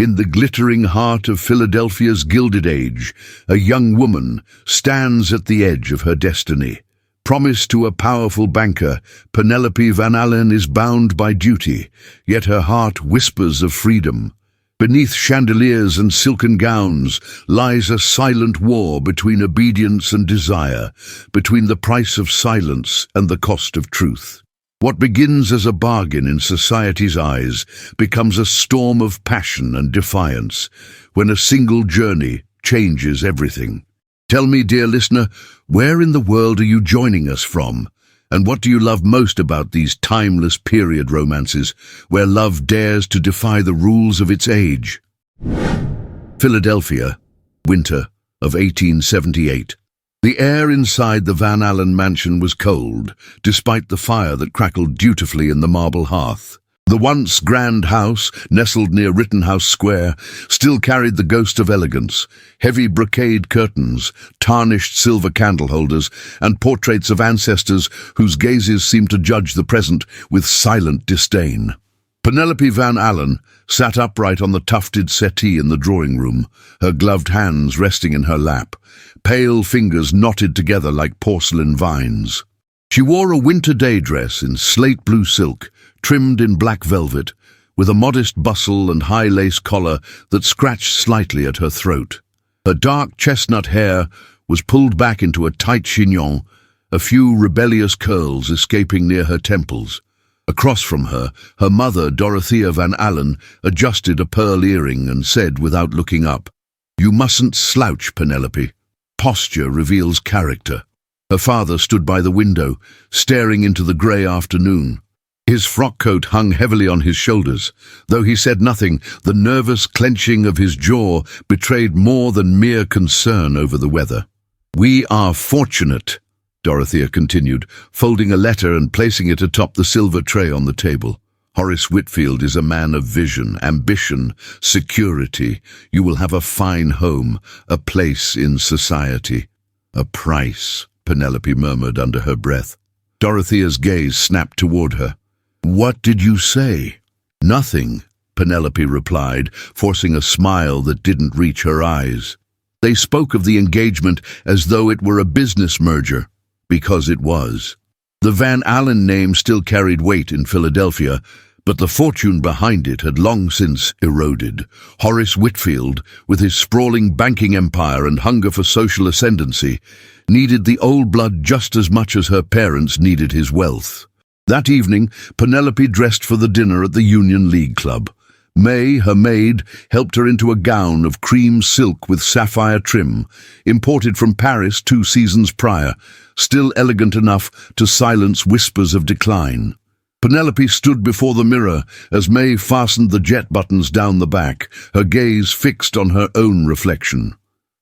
In the glittering heart of Philadelphia's Gilded Age, a young woman stands at the edge of her destiny. Promised to a powerful banker, Penelope Van Alen is bound by duty, yet her heart whispers of freedom. Beneath chandeliers and silken gowns lies a silent war between obedience and desire, between the price of silence and the cost of truth. What begins as a bargain in society's eyes becomes a storm of passion and defiance when a single journey changes everything. Tell me, dear listener, where in the world are you joining us from? And what do you love most about these timeless period romances, where love dares to defy the rules of its age? Philadelphia, winter of 1878. The air inside the Van Alen mansion was cold, despite the fire that crackled dutifully in the marble hearth. The once grand house, nestled near Rittenhouse Square, still carried the ghost of elegance: heavy brocade curtains, tarnished silver candle holders, and portraits of ancestors whose gazes seemed to judge the present with silent disdain. Penelope Van Alen sat upright on the tufted settee in the drawing-room, her gloved hands resting in her lap, pale fingers knotted together like porcelain vines. She wore a winter day dress in slate blue silk, trimmed in black velvet, with a modest bustle and high lace collar that scratched slightly at her throat. Her dark chestnut hair was pulled back into a tight chignon, a few rebellious curls escaping near her temples. Across from her, her mother, Dorothea Van Alen, adjusted a pearl earring and said without looking up, "You mustn't slouch, Penelope. Posture reveals character." Her father stood by the window, staring into the grey afternoon. His frock coat hung heavily on his shoulders. Though he said nothing, the nervous clenching of his jaw betrayed more than mere concern over the weather. "We are fortunate," Dorothea continued, folding a letter and placing it atop the silver tray on the table. "Horace Whitfield is a man of vision, ambition, security. You will have a fine home, a place in society." "A price," Penelope murmured under her breath. Dorothea's gaze snapped toward her. "What did you say?" "Nothing," Penelope replied, forcing a smile that didn't reach her eyes. They spoke of the engagement as though it were a business merger, because it was. The Van Alen name still carried weight in Philadelphia, but the fortune behind it had long since eroded. Horace Whitfield, with his sprawling banking empire and hunger for social ascendancy, needed the old blood just as much as her parents needed his wealth. That evening, Penelope dressed for the dinner at the Union League Club. May, her maid, helped her into a gown of cream silk with sapphire trim, imported from Paris 2 seasons prior, still elegant enough to silence whispers of decline. Penelope stood before the mirror as May fastened the jet buttons down the back, her gaze fixed on her own reflection.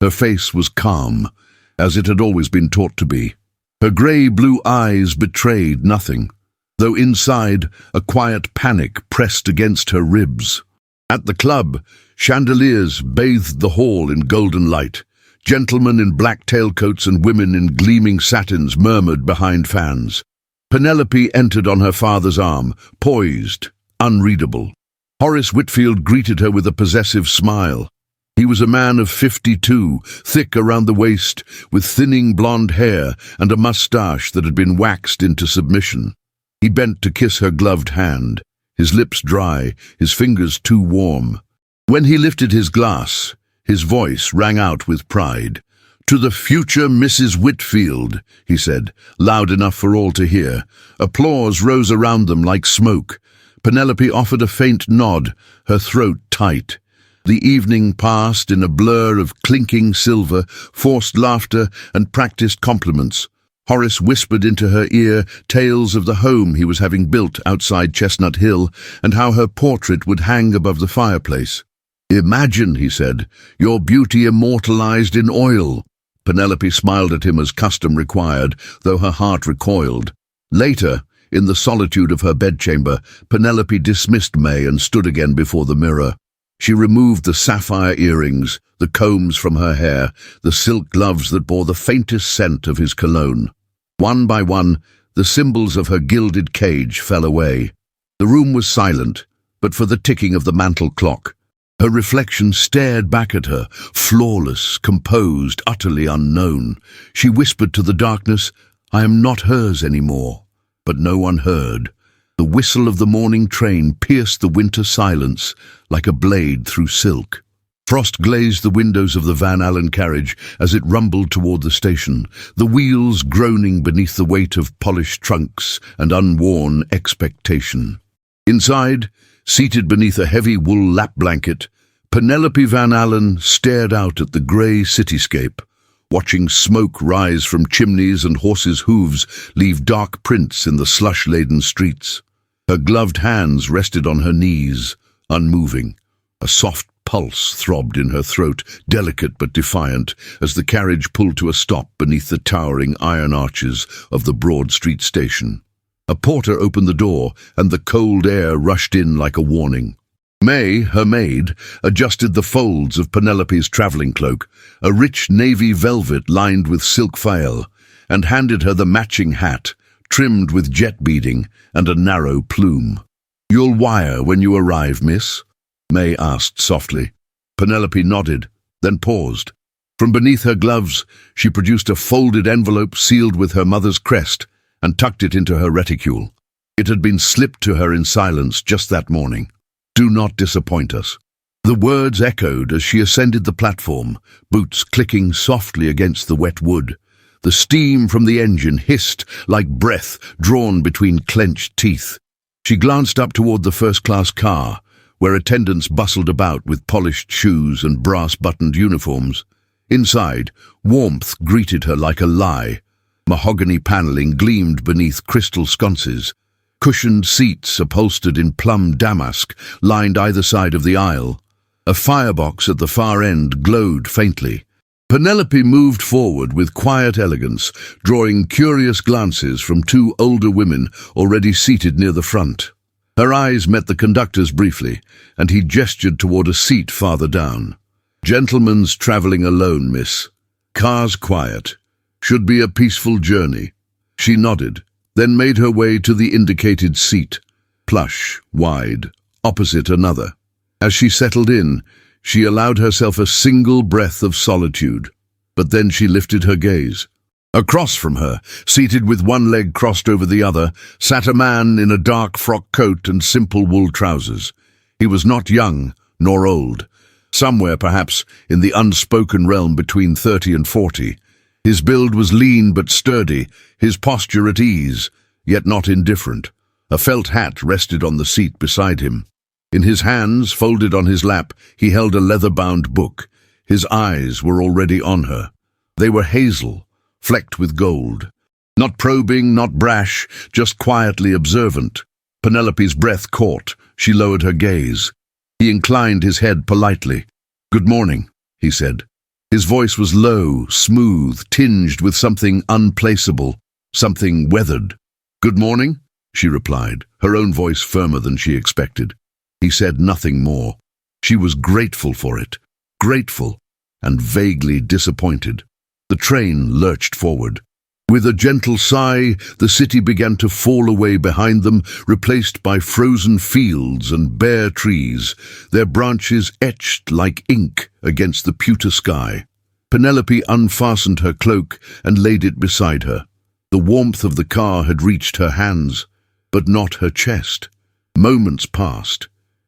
Her face was calm, as it had always been taught to be. Her grey-blue eyes betrayed nothing, though inside a quiet panic pressed against her ribs. At the club, chandeliers bathed the hall in golden light. Gentlemen in black tailcoats and women in gleaming satins murmured behind fans. Penelope entered on her father's arm, poised, unreadable. Horace Whitfield greeted her with a possessive smile. He was a man of 52, thick around the waist, with thinning blonde hair and a moustache that had been waxed into submission. He bent to kiss her gloved hand, his lips dry, his fingers too warm. When he lifted his glass, his voice rang out with pride. "To the future Mrs. Whitfield," he said, loud enough for all to hear. Applause rose around them like smoke. Penelope offered a faint nod, her throat tight. The evening passed in a blur of clinking silver, forced laughter, and practiced compliments. Horace whispered into her ear tales of the home he was having built outside Chestnut Hill and how her portrait would hang above the fireplace. "Imagine," he said, "your beauty immortalized in oil." Penelope smiled at him as custom required, though her heart recoiled. Later, in the solitude of her bedchamber, Penelope dismissed May and stood again before the mirror. She removed the sapphire earrings, the combs from her hair, the silk gloves that bore the faintest scent of his cologne. One by one, the symbols of her gilded cage fell away. The room was silent, but for the ticking of the mantel clock. Her reflection stared back at her, flawless, composed, utterly unknown. She whispered to the darkness, "I am not hers anymore." But no one heard. The whistle of the morning train pierced the winter silence like a blade through silk. Frost glazed the windows of the Van Alen carriage as it rumbled toward the station, the wheels groaning beneath the weight of polished trunks and unworn expectation. Inside, seated beneath a heavy wool lap blanket, Penelope Van Alen stared out at the grey cityscape, watching smoke rise from chimneys and horses' hooves leave dark prints in the slush-laden streets. Her gloved hands rested on her knees, unmoving. A soft pulse throbbed in her throat, delicate but defiant, as the carriage pulled to a stop beneath the towering iron arches of the Broad Street station. A porter opened the door, and the cold air rushed in like a warning. May, her maid, adjusted the folds of Penelope's travelling cloak, a rich navy velvet lined with silk faille, and handed her the matching hat, trimmed with jet beading and a narrow plume. "You'll wire when you arrive, miss?" May asked softly. Penelope nodded, then paused. From beneath her gloves, she produced a folded envelope sealed with her mother's crest and tucked it into her reticule. It had been slipped to her in silence just that morning. "Do not disappoint us." The words echoed as she ascended the platform, boots clicking softly against the wet wood. The steam from the engine hissed like breath drawn between clenched teeth. She glanced up toward the first-class car, where attendants bustled about with polished shoes and brass-buttoned uniforms. Inside, warmth greeted her like a lie. Mahogany paneling gleamed beneath crystal sconces. Cushioned seats upholstered in plum damask lined either side of the aisle. A firebox at the far end glowed faintly. Penelope moved forward with quiet elegance, drawing curious glances from two older women already seated near the front. Her eyes met the conductor's briefly, and he gestured toward a seat farther down. "Gentlemen's travelling alone, miss. Car's quiet. Should be a peaceful journey." She nodded, then made her way to the indicated seat, plush, wide, opposite another. As she settled in, she allowed herself a single breath of solitude, but then she lifted her gaze. Across from her, seated with one leg crossed over the other, sat a man in a dark frock coat and simple wool trousers. He was not young, nor old. Somewhere, perhaps, in the unspoken realm between 30 and 40. His build was lean but sturdy, his posture at ease, yet not indifferent. A felt hat rested on the seat beside him. In his hands, folded on his lap, he held a leather-bound book. His eyes were already on her. They were hazel, flecked with gold. Not probing, not brash, just quietly observant. Penelope's breath caught. She lowered her gaze. He inclined his head politely. "Good morning," he said. His voice was low, smooth, tinged with something unplaceable, something weathered. "Good morning," she replied, her own voice firmer than she expected. He said nothing more. She was grateful for it, grateful and vaguely disappointed. The train lurched forward. With a gentle sigh, the city began to fall away behind them, replaced by frozen fields and bare trees, their branches etched like ink against the pewter sky. Penelope unfastened her cloak and laid it beside her. The warmth of the car had reached her hands, but not her chest. Moments passed.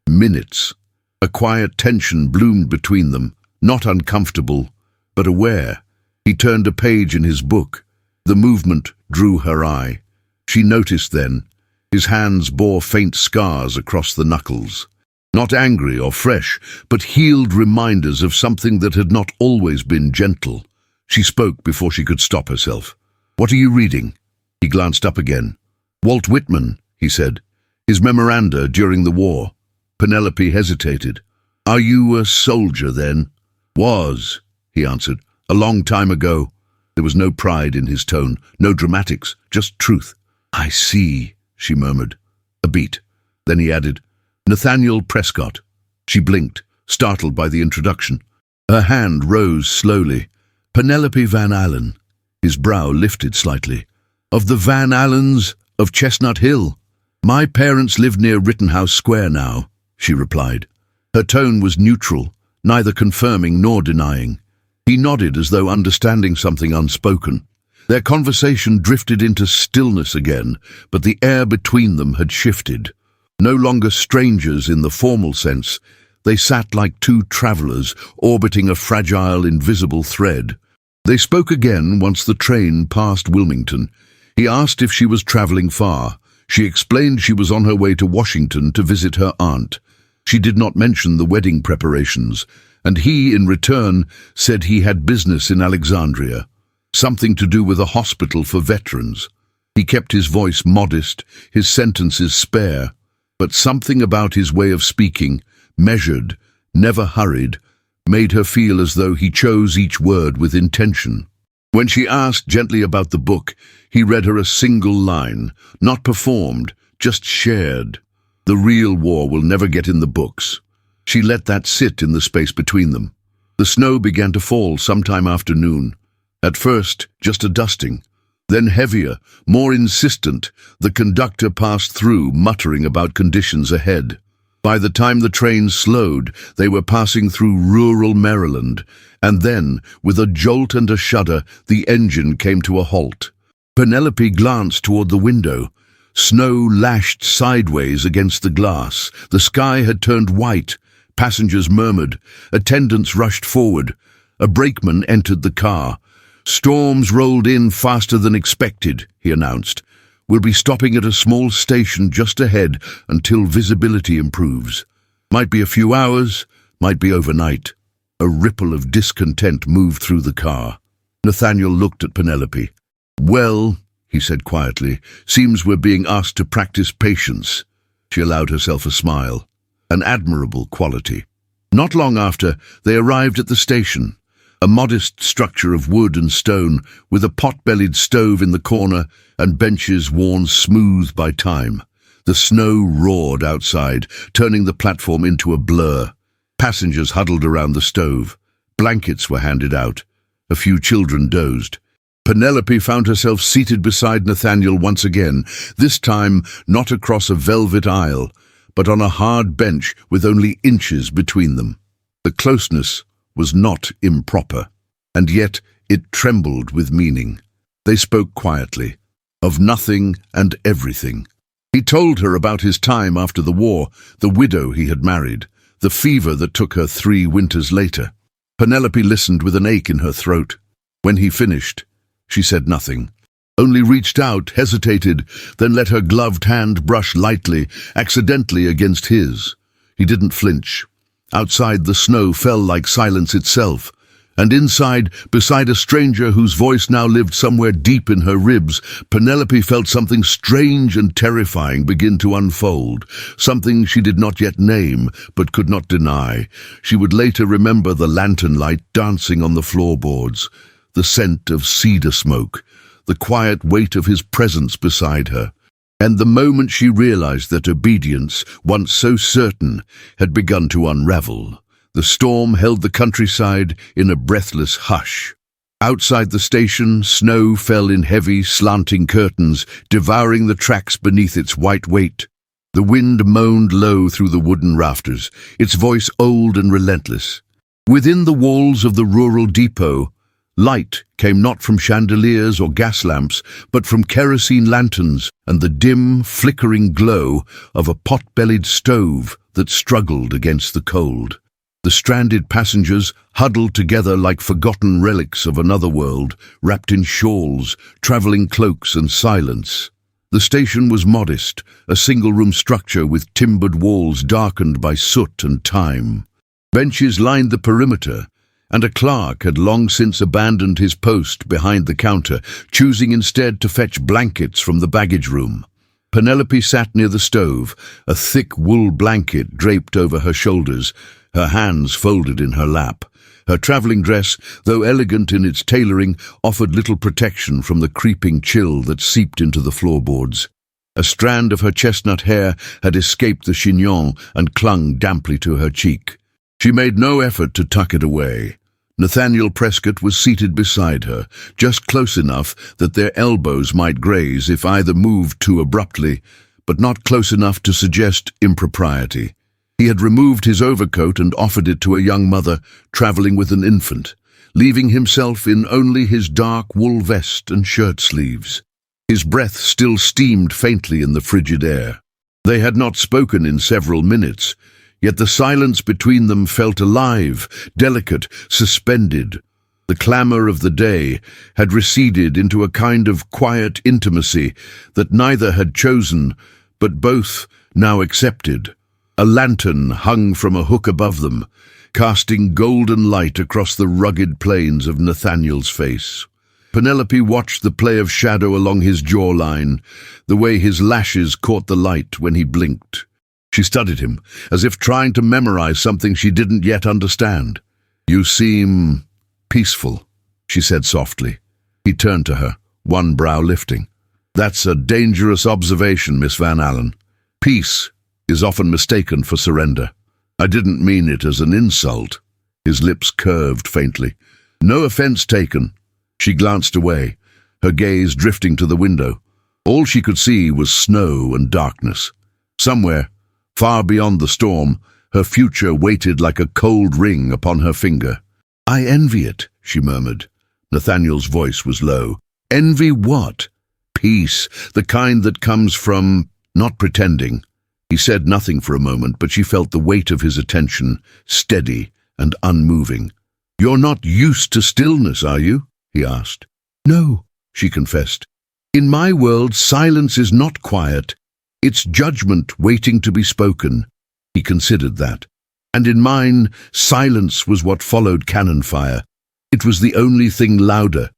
Minutes. A quiet tension bloomed between them, not uncomfortable, but aware. He turned a page in his book. The movement drew her eye. She noticed then. His hands bore faint scars across the knuckles. Not angry or fresh, but healed reminders of something that had not always been gentle. She spoke before she could stop herself. "What are you reading?" He glanced up again. "Walt Whitman," he said. "His memoranda during the war." Penelope hesitated. "Are you a soldier then?" "Was," he answered. "A long time ago." There was no pride in his tone, no dramatics, just truth. "I see," she murmured. A beat. Then he added, "Nathaniel Prescott." She blinked, startled by the introduction. Her hand rose slowly. "Penelope Van Alen." His brow lifted slightly. "Of the Van Alens of Chestnut Hill. My parents live near Rittenhouse Square now," she replied. Her tone was neutral, neither confirming nor denying. He nodded as though understanding something unspoken. Their conversation drifted into stillness again, but the air between them had shifted. No longer strangers in the formal sense, they sat like two travelers orbiting a fragile, invisible thread. They spoke again once the train passed Wilmington. He asked if she was traveling far. She explained she was on her way to Washington to visit her aunt. She did not mention the wedding preparations, and he, in return, said he had business in Alexandria, something to do with a hospital for veterans. He kept his voice modest, his sentences spare, but something about his way of speaking, measured, never hurried, made her feel as though he chose each word with intention. When she asked gently about the book, he read her a single line, not performed, just shared. The real war will never get in the books. She let that sit in the space between them. The snow began to fall sometime after noon. At first, just a dusting. Then heavier, more insistent, the conductor passed through, muttering about conditions ahead. By the time the train slowed, they were passing through rural Maryland, and then, with a jolt and a shudder, the engine came to a halt. Penelope glanced toward the window. Snow lashed sideways against the glass. The sky had turned white. Passengers murmured. Attendants rushed forward. A brakeman entered the car. "Storms rolled in faster than expected," he announced. "We'll be stopping at a small station just ahead until visibility improves. Might be a few hours, might be overnight." A ripple of discontent moved through the car. Nathaniel looked at Penelope. "Well," he said quietly, "seems we're being asked to practice patience." She allowed herself a smile, an admirable quality. Not long after, they arrived at the station, a modest structure of wood and stone with a pot-bellied stove in the corner and benches worn smooth by time. The snow roared outside, turning the platform into a blur. Passengers huddled around the stove. Blankets were handed out. A few children dozed. Penelope found herself seated beside Nathaniel once again, this time not across a velvet aisle, but on a hard bench with only inches between them. The closeness was not improper, and yet it trembled with meaning. They spoke quietly, of nothing and everything. He told her about his time after the war, the widow he had married, the fever that took her 3 winters later. Penelope listened with an ache in her throat. When he finished, she said nothing, only reached out, hesitated, then let her gloved hand brush lightly, accidentally against his. He didn't flinch. Outside, the snow fell like silence itself, and inside, beside a stranger whose voice now lived somewhere deep in her ribs, Penelope felt something strange and terrifying begin to unfold, something she did not yet name, but could not deny. She would later remember the lantern light dancing on the floorboards, the scent of cedar smoke, the quiet weight of his presence beside her. And the moment she realized that obedience, once so certain, had begun to unravel, the storm held the countryside in a breathless hush. Outside the station, snow fell in heavy, slanting curtains, devouring the tracks beneath its white weight. The wind moaned low through the wooden rafters, its voice old and relentless. Within the walls of the rural depot, light came not from chandeliers or gas lamps, but from kerosene lanterns and the dim, flickering glow of a pot-bellied stove that struggled against the cold. The stranded passengers huddled together like forgotten relics of another world, wrapped in shawls, traveling cloaks and silence. The station was modest, a single-room structure with timbered walls darkened by soot and time. Benches lined the perimeter, and a clerk had long since abandoned his post behind the counter, choosing instead to fetch blankets from the baggage room. Penelope sat near the stove, a thick wool blanket draped over her shoulders, her hands folded in her lap. Her traveling dress, though elegant in its tailoring, offered little protection from the creeping chill that seeped into the floorboards. A strand of her chestnut hair had escaped the chignon and clung damply to her cheek. She made no effort to tuck it away. Nathaniel Prescott was seated beside her, just close enough that their elbows might graze if either moved too abruptly, but not close enough to suggest impropriety. He had removed his overcoat and offered it to a young mother travelling with an infant, leaving himself in only his dark wool vest and shirt sleeves. His breath still steamed faintly in the frigid air. They had not spoken in several minutes, yet the silence between them felt alive, delicate, suspended. The clamour of the day had receded into a kind of quiet intimacy that neither had chosen, but both now accepted. A lantern hung from a hook above them, casting golden light across the rugged plains of Nathaniel's face. Penelope watched the play of shadow along his jawline, the way his lashes caught the light when he blinked. She studied him, as if trying to memorize something she didn't yet understand. "You seem peaceful," she said softly. He turned to her, one brow lifting. "That's a dangerous observation, Miss Van Alen. Peace is often mistaken for surrender. I didn't mean it as an insult." His lips curved faintly. "No offense taken." She glanced away, her gaze drifting to the window. All she could see was snow and darkness. Somewhere, far beyond the storm, her future waited like a cold ring upon her finger. "I envy it," she murmured. Nathaniel's voice was low. "Envy what?" "Peace, the kind that comes from not pretending." He said nothing for a moment, but she felt the weight of his attention, steady and unmoving. "You're not used to stillness, are you?" he asked. "No," she confessed. "In my world, silence is not quiet. It's judgment waiting to be spoken." He considered that. "And in mine, silence was what followed cannon fire. It was the only thing louder."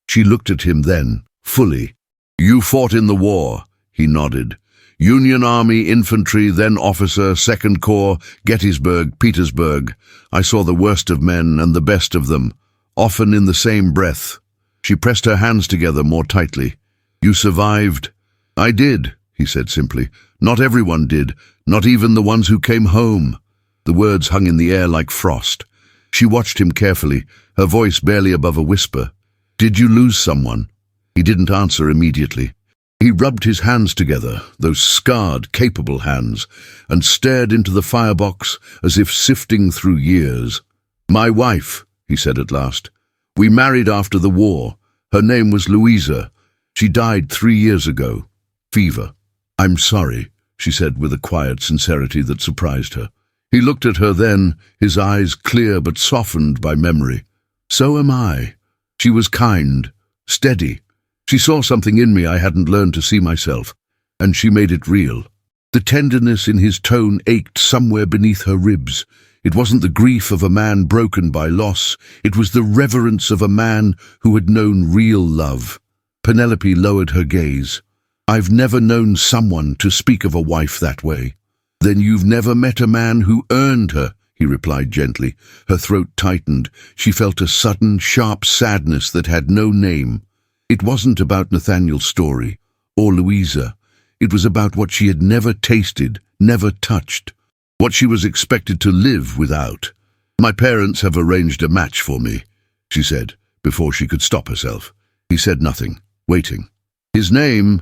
She looked at him then, fully. "You fought in the war," he nodded. "Union Army infantry, then officer, 2nd Corps, Gettysburg, Petersburg. I saw the worst of men and the best of them, often in the same breath." She pressed her hands together more tightly. "You survived." "I did," he said simply. "Not everyone did, not even the ones who came home." The words hung in the air like frost. She watched him carefully, her voice barely above a whisper. "Did you lose someone?" He didn't answer immediately. He rubbed his hands together, those scarred, capable hands, and stared into the firebox as if sifting through years. "My wife," he said at last. "We married after the war. Her name was Louisa. She died 3 years ago. Fever." "I'm sorry," she said with a quiet sincerity that surprised her. He looked at her then, his eyes clear but softened by memory. "So am I." She was kind, steady. She saw something in me I hadn't learned to see myself, and she made it real. The tenderness in his tone ached somewhere beneath her ribs. It wasn't the grief of a man broken by loss. It was the reverence of a man who had known real love. Penelope lowered her gaze. "I've never known someone to speak of a wife that way." "Then you've never met a man who earned her," he replied gently. Her throat tightened. She felt a sudden, sharp sadness that had no name. It wasn't about Nathaniel's story, or Louisa. It was about what she had never tasted, never touched, what she was expected to live without. "My parents have arranged a match for me," she said, before she could stop herself. He said nothing, waiting. "His name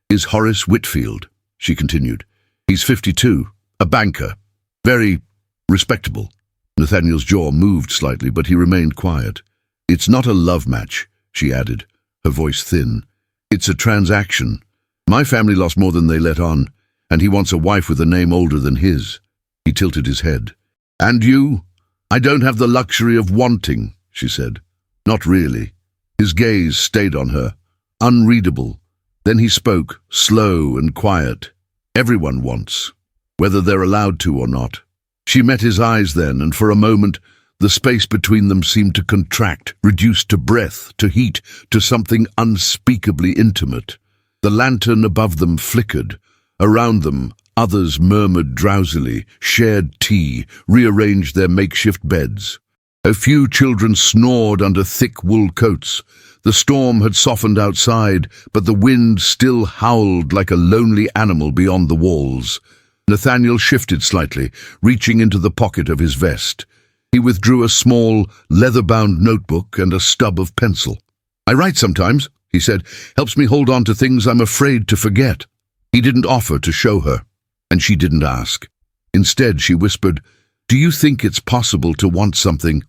is Horace Whitfield," she continued. "He's 52, a banker, very respectable." Nathaniel's jaw moved slightly, but he remained quiet. "It's not a love match," she added, her voice thin. "It's a transaction. My family lost more than they let on, and he wants a wife with a name older than his." He tilted his head. "And you?" "I don't have the luxury of wanting," she said. "Not really." His gaze stayed on her, unreadable. Then he spoke, slow and quiet. "Everyone wants, whether they're allowed to or not." She met his eyes then, and for a moment the space between them seemed to contract, reduced to breath, to heat, to something unspeakably intimate. The lantern above them flickered. Around them, others murmured drowsily, shared tea, rearranged their makeshift beds. A few children snored under thick wool coats. The storm had softened outside, but the wind still howled like a lonely animal beyond the walls. Nathaniel shifted slightly, reaching into the pocket of his vest. He withdrew a small, leather-bound notebook and a stub of pencil. "I write sometimes," he said. "Helps me hold on to things I'm afraid to forget." He didn't offer to show her, and she didn't ask. Instead, she whispered, "Do you think it's possible to want something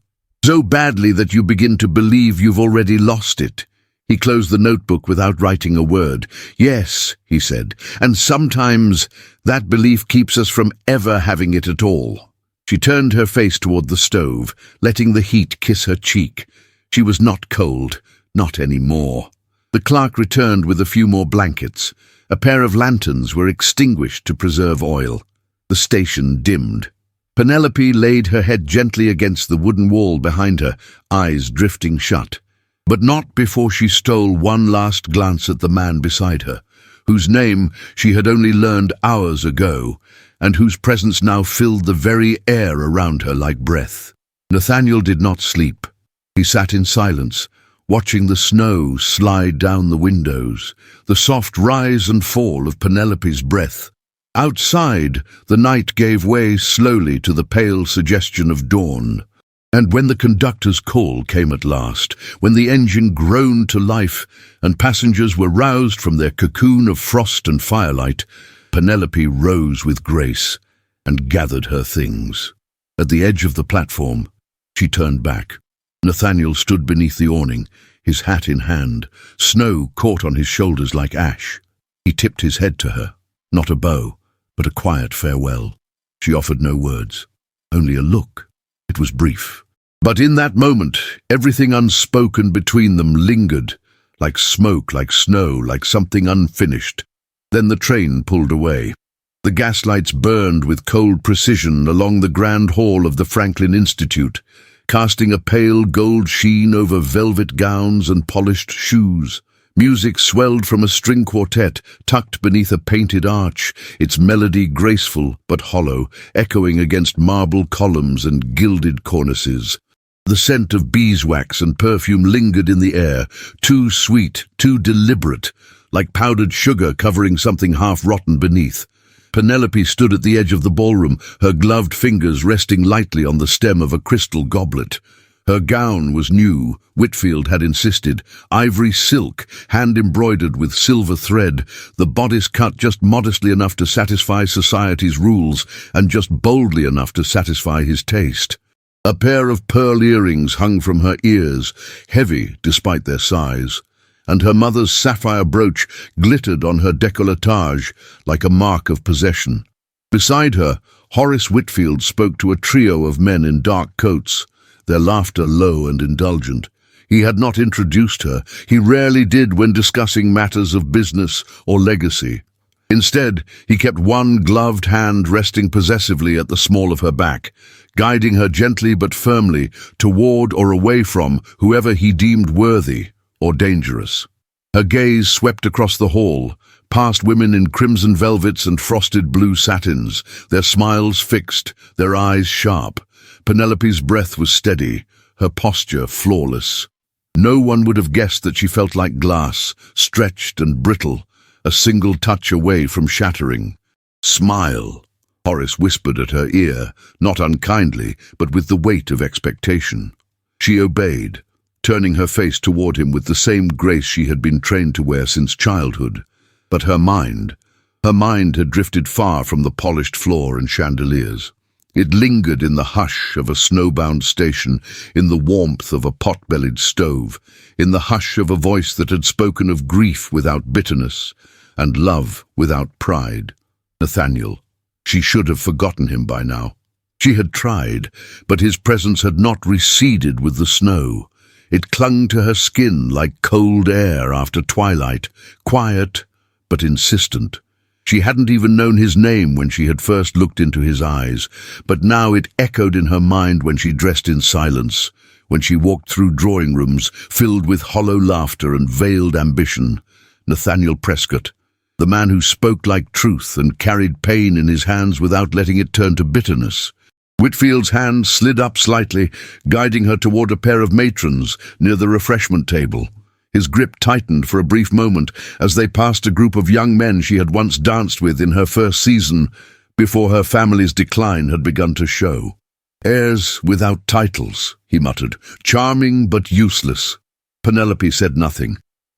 so badly that you begin to believe you've already lost it?" He closed the notebook without writing a word. "Yes," he said, "and sometimes that belief keeps us from ever having it at all." She turned her face toward the stove, letting the heat kiss her cheek. She was not cold, not anymore. The clerk returned with a few more blankets. A pair of lanterns were extinguished to preserve oil. The station dimmed. Penelope laid her head gently against the wooden wall behind her, eyes drifting shut. But not before she stole one last glance at the man beside her, whose name she had only learned hours ago, and whose presence now filled the very air around her like breath. Nathaniel did not sleep. He sat in silence, watching the snow slide down the windows, the soft rise and fall of Penelope's breath. Outside, the night gave way slowly to the pale suggestion of dawn. And when the conductor's call came at last, when the engine groaned to life and passengers were roused from their cocoon of frost and firelight, Penelope rose with grace and gathered her things. At the edge of the platform, she turned back. Nathaniel stood beneath the awning, his hat in hand, snow caught on his shoulders like ash. He tipped his head to her, not a bow, but a quiet farewell. She offered no words, only a look. It was brief. But in that moment, everything unspoken between them lingered, like smoke, like snow, like something unfinished. Then the train pulled away. The gaslights burned with cold precision along the grand hall of the Franklin Institute, casting a pale gold sheen over velvet gowns and polished shoes. Music swelled from a string quartet tucked beneath a painted arch, its melody graceful but hollow, echoing against marble columns and gilded cornices. The scent of beeswax and perfume lingered in the air, too sweet, too deliberate, like powdered sugar covering something half-rotten beneath. Penelope stood at the edge of the ballroom, her gloved fingers resting lightly on the stem of a crystal goblet. Her gown was new, Whitfield had insisted, ivory silk, hand-embroidered with silver thread, the bodice cut just modestly enough to satisfy society's rules and just boldly enough to satisfy his taste. A pair of pearl earrings hung from her ears, heavy despite their size, and her mother's sapphire brooch glittered on her décolletage like a mark of possession. Beside her, Horace Whitfield spoke to a trio of men in dark coats, their laughter low and indulgent. He had not introduced her. He rarely did when discussing matters of business or legacy. Instead, he kept one gloved hand resting possessively at the small of her back, guiding her gently but firmly toward or away from whoever he deemed worthy or dangerous. Her gaze swept across the hall, past women in crimson velvets and frosted blue satins, their smiles fixed, their eyes sharp. Penelope's breath was steady, her posture flawless. No one would have guessed that she felt like glass, stretched and brittle, a single touch away from shattering. "Smile," Horace whispered at her ear, not unkindly, but with the weight of expectation. She obeyed, turning her face toward him with the same grace she had been trained to wear since childhood. But her mind had drifted far from the polished floor and chandeliers. It lingered in the hush of a snowbound station, in the warmth of a pot-bellied stove, in the hush of a voice that had spoken of grief without bitterness and love without pride. Nathaniel. She should have forgotten him by now. She had tried, but his presence had not receded with the snow. It clung to her skin like cold air after twilight, quiet but insistent. She hadn't even known his name when she had first looked into his eyes, but now it echoed in her mind when she dressed in silence, when she walked through drawing rooms filled with hollow laughter and veiled ambition. Nathaniel Prescott, the man who spoke like truth and carried pain in his hands without letting it turn to bitterness. Whitfield's hand slid up slightly, guiding her toward a pair of matrons near the refreshment table. His grip tightened for a brief moment as they passed a group of young men she had once danced with in her first season, before her family's decline had begun to show. "Heirs without titles," he muttered, "charming but useless." Penelope said nothing.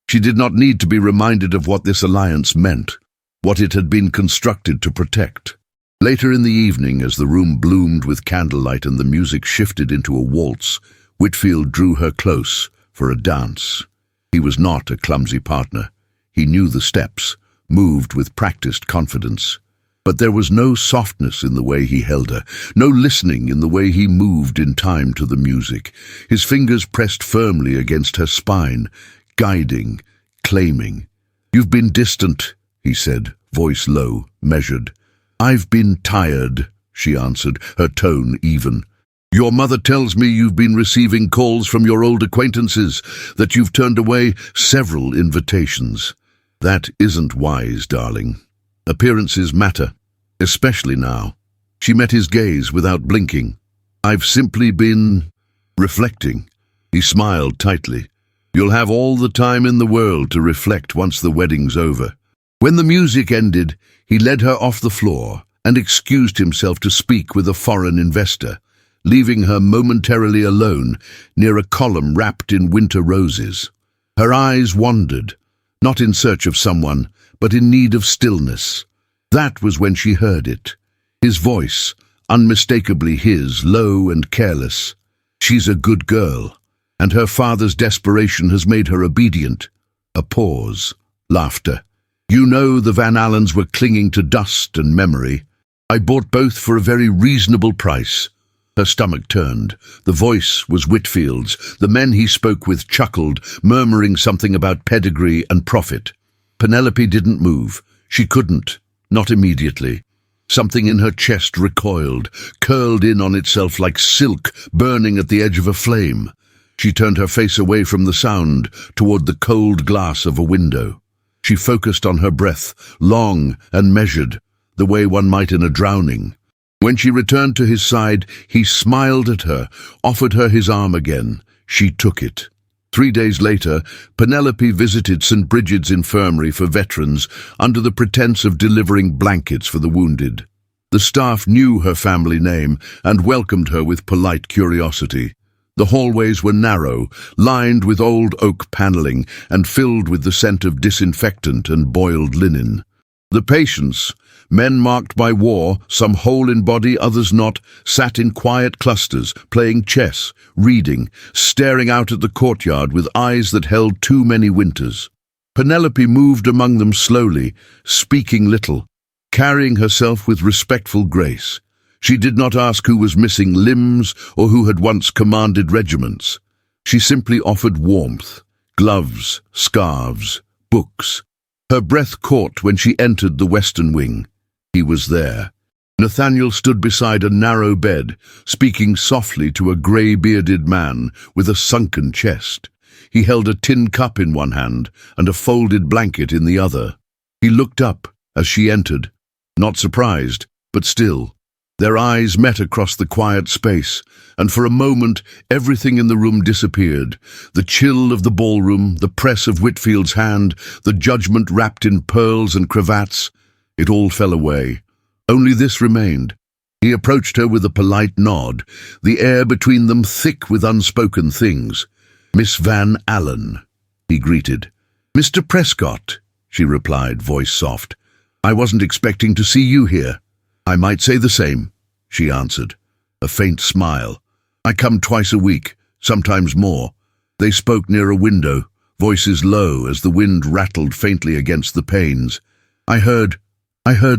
She did not need to be reminded of what this alliance meant, what it had been constructed to protect. Later in the evening, as the room bloomed with candlelight and the music shifted into a waltz, Whitfield drew her close for a dance. He was not a clumsy partner. He knew the steps, moved with practiced confidence. But there was no softness in the way he held her, no listening in the way he moved in time to the music. His fingers pressed firmly against her spine, guiding, claiming. "You've been distant," he said, voice low, measured. "I've been tired," she answered, her tone even. "Your mother tells me you've been receiving calls from your old acquaintances, that you've turned away several invitations. That isn't wise, darling. Appearances matter, especially now." She met his gaze without blinking. "I've simply been reflecting." He smiled tightly. "You'll have all the time in the world to reflect once the wedding's over." When the music ended, he led her off the floor and excused himself to speak with a foreign investor, leaving her momentarily alone near a column wrapped in winter roses. Her eyes wandered, not in search of someone, but in need of stillness. That was when she heard it. His voice, unmistakably his, low and careless. "She's a good girl, and her father's desperation has made her obedient." A pause. Laughter. "You know the Van Alens were clinging to dust and memory. I bought both for a very reasonable price." Her stomach turned. The voice was Whitfield's. The men he spoke with chuckled, murmuring something about pedigree and profit. Penelope didn't move. She couldn't, not immediately. Something in her chest recoiled, curled in on itself like silk burning at the edge of a flame. She turned her face away from the sound, toward the cold glass of a window. She focused on her breath, long and measured, the way one might in a drowning. When she returned to his side, he smiled at her, offered her his arm again. She took it. 3 days later, Penelope visited St. Bridget's Infirmary for veterans under the pretense of delivering blankets for the wounded. The staff knew her family name and welcomed her with polite curiosity. The hallways were narrow, lined with old oak paneling and filled with the scent of disinfectant and boiled linen. The patients, men marked by war, some whole in body, others not, sat in quiet clusters, playing chess, reading, staring out at the courtyard with eyes that held too many winters. Penelope moved among them slowly, speaking little, carrying herself with respectful grace. She did not ask who was missing limbs or who had once commanded regiments. She simply offered warmth, gloves, scarves, books. Her breath caught when she entered the western wing. He was there. Nathaniel stood beside a narrow bed, speaking softly to a grey-bearded man with a sunken chest. He held a tin cup in one hand and a folded blanket in the other. He looked up as she entered, not surprised, but still. Their eyes met across the quiet space, and for a moment everything in the room disappeared. The chill of the ballroom, the press of Whitfield's hand, the judgment wrapped in pearls and cravats. It all fell away. Only this remained. He approached her with a polite nod, the air between them thick with unspoken things. "Miss Van Alen," he greeted. "Mr. Prescott," she replied, voice soft. "I wasn't expecting to see you here." "I might say the same," she answered, a faint smile. "I come twice a week, sometimes more." They spoke near a window, voices low as the wind rattled faintly against the panes. I heard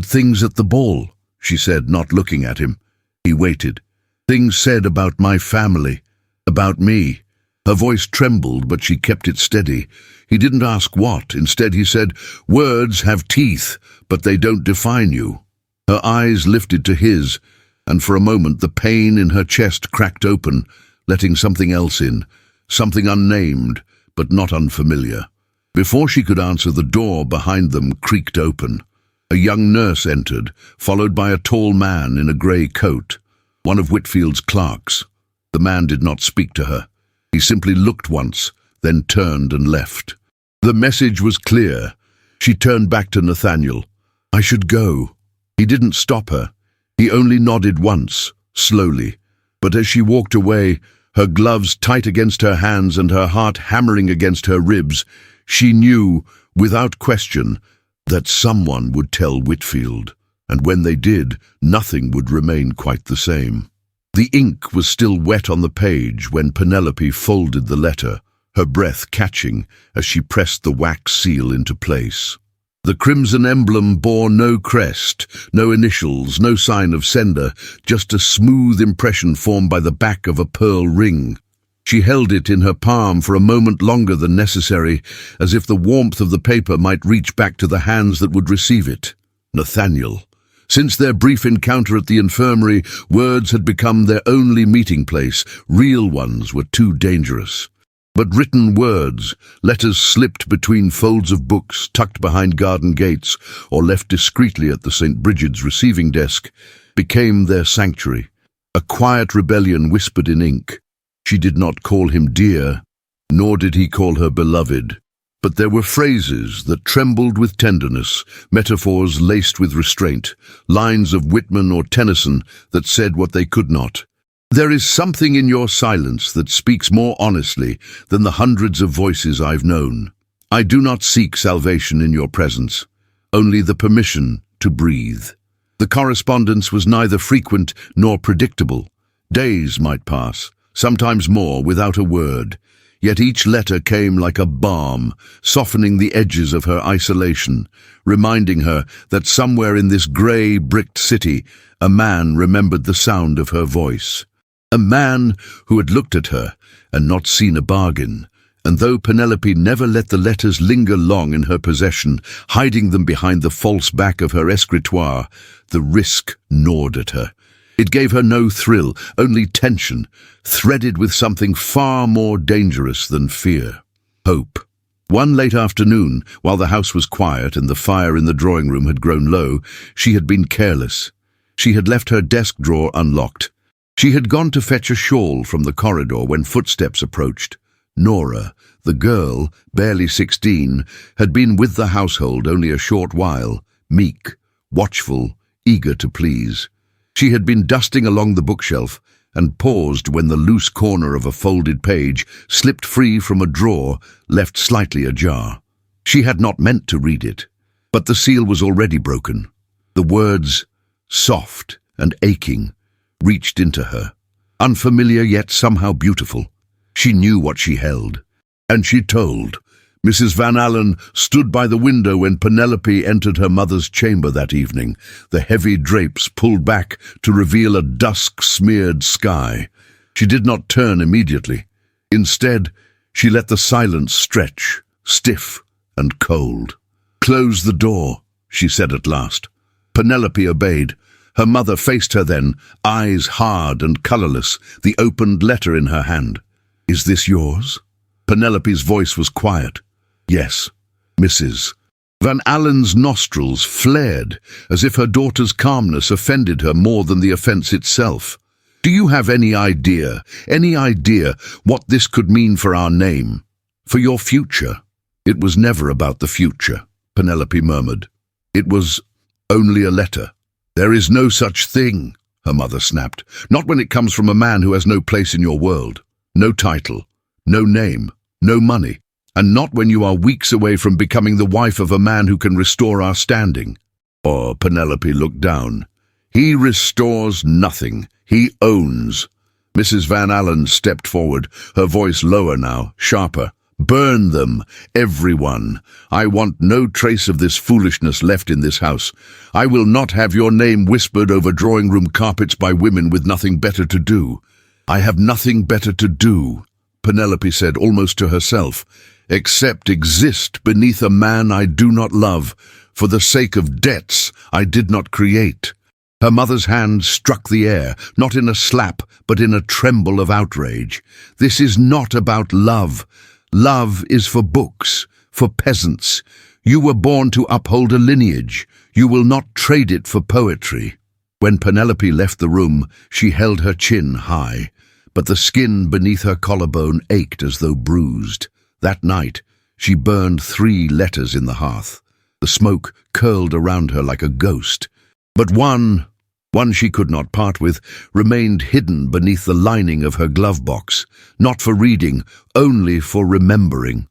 things at the ball," she said, not looking at him. He waited. "Things said about my family, about me." Her voice trembled, but she kept it steady. He didn't ask what. Instead he said, "Words have teeth, but they don't define you." Her eyes lifted to his, and for a moment the pain in her chest cracked open, letting something else in, something unnamed, but not unfamiliar. Before she could answer, the door behind them creaked open. A young nurse entered, followed by a tall man in a grey coat, one of Whitfield's clerks. The man did not speak to her. He simply looked once, then turned and left. The message was clear. She turned back to Nathaniel. "I should go." He didn't stop her. He only nodded once, slowly. But as she walked away, her gloves tight against her hands and her heart hammering against her ribs, she knew, without question, that someone would tell Whitfield, and when they did, nothing would remain quite the same. The ink was still wet on the page when Penelope folded the letter, her breath catching as she pressed the wax seal into place. The crimson emblem bore no crest, no initials, no sign of sender, just a smooth impression formed by the back of a pearl ring. She held it in her palm for a moment longer than necessary, as if the warmth of the paper might reach back to the hands that would receive it. Nathaniel. Since their brief encounter at the infirmary, words had become their only meeting place. Real ones were too dangerous. But written words, letters slipped between folds of books, tucked behind garden gates, or left discreetly at the St. Bridget's receiving desk, became their sanctuary. A quiet rebellion whispered in ink. She did not call him dear, nor did he call her beloved. But there were phrases that trembled with tenderness, metaphors laced with restraint, lines of Whitman or Tennyson that said what they could not. There is something in your silence that speaks more honestly than the hundreds of voices I've known. I do not seek salvation in your presence, only the permission to breathe. The correspondence was neither frequent nor predictable. Days might pass, sometimes more, without a word. Yet each letter came like a balm, softening the edges of her isolation, reminding her that somewhere in this grey, bricked city, a man remembered the sound of her voice. A man who had looked at her and not seen a bargain, and though Penelope never let the letters linger long in her possession, hiding them behind the false back of her escritoire, the risk gnawed at her. It gave her no thrill, only tension, threaded with something far more dangerous than fear. Hope. One late afternoon, while the house was quiet and the fire in the drawing room had grown low, she had been careless. She had left her desk drawer unlocked. She had gone to fetch a shawl from the corridor when footsteps approached. Nora, the girl, barely 16, had been with the household only a short while, meek, watchful, eager to please. She had been dusting along the bookshelf and paused when the loose corner of a folded page slipped free from a drawer, left slightly ajar. She had not meant to read it, but the seal was already broken. The words, soft and aching, reached into her, unfamiliar yet somehow beautiful. She knew what she held, and she told. Mrs. Van Alen stood by the window when Penelope entered her mother's chamber that evening, the heavy drapes pulled back to reveal a dusk-smeared sky. She did not turn immediately. Instead, she let the silence stretch, stiff and cold. "Close the door," she said at last. Penelope obeyed. Her mother faced her then, eyes hard and colourless, the opened letter in her hand. "Is this yours?" Penelope's voice was quiet. "Yes, Mrs." Van Alen's nostrils flared, as if her daughter's calmness offended her more than the offence itself. "Do you have any idea what this could mean for our name, for your future?" "It was never about the future," Penelope murmured. "It was only a letter." "There is no such thing," her mother snapped. "Not when it comes from a man who has no place in your world, no title, no name, no money, and not when you are weeks away from becoming the wife of a man who can restore our standing." Oh, Penelope looked down. "He restores nothing. He owns." Mrs. Van Alen stepped forward, her voice lower now, sharper. "Burn them, everyone. I want no trace of this foolishness left in this house. I will not have your name whispered over drawing-room carpets by women with nothing better to do." "I have nothing better to do," Penelope said almost to herself, "except exist beneath a man I do not love, for the sake of debts I did not create." Her mother's hand struck the air, not in a slap, but in a tremble of outrage. "This is not about love. Love is for books, for peasants. You were born to uphold a lineage. You will not trade it for poetry." When Penelope left the room, she held her chin high, but the skin beneath her collarbone ached as though bruised. That night, she burned 3 letters in the hearth. The smoke curled around her like a ghost. But one she could not part with, remained hidden beneath the lining of her glove box, not for reading, only for remembering.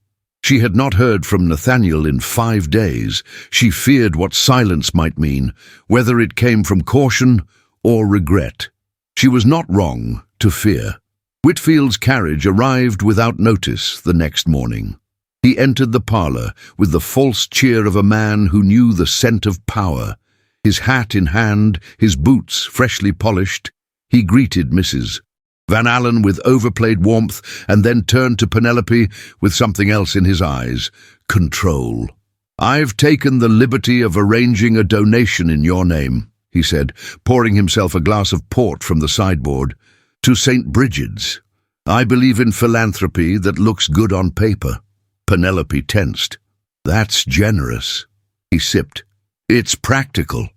She had not heard from Nathaniel in 5 days. She feared what silence might mean, whether it came from caution or regret. She was not wrong to fear. Whitfield's carriage arrived without notice the next morning. He entered the parlour with the false cheer of a man who knew the scent of power. His hat in hand, his boots freshly polished, he greeted Mrs. Van Alen with overplayed warmth and then turned to Penelope with something else in his eyes: control. "I've taken the liberty of arranging a donation in your name," he said, pouring himself a glass of port from the sideboard, "to St. Bridget's. I believe in philanthropy that looks good on paper." Penelope tensed. "That's generous." He sipped. "It's practical."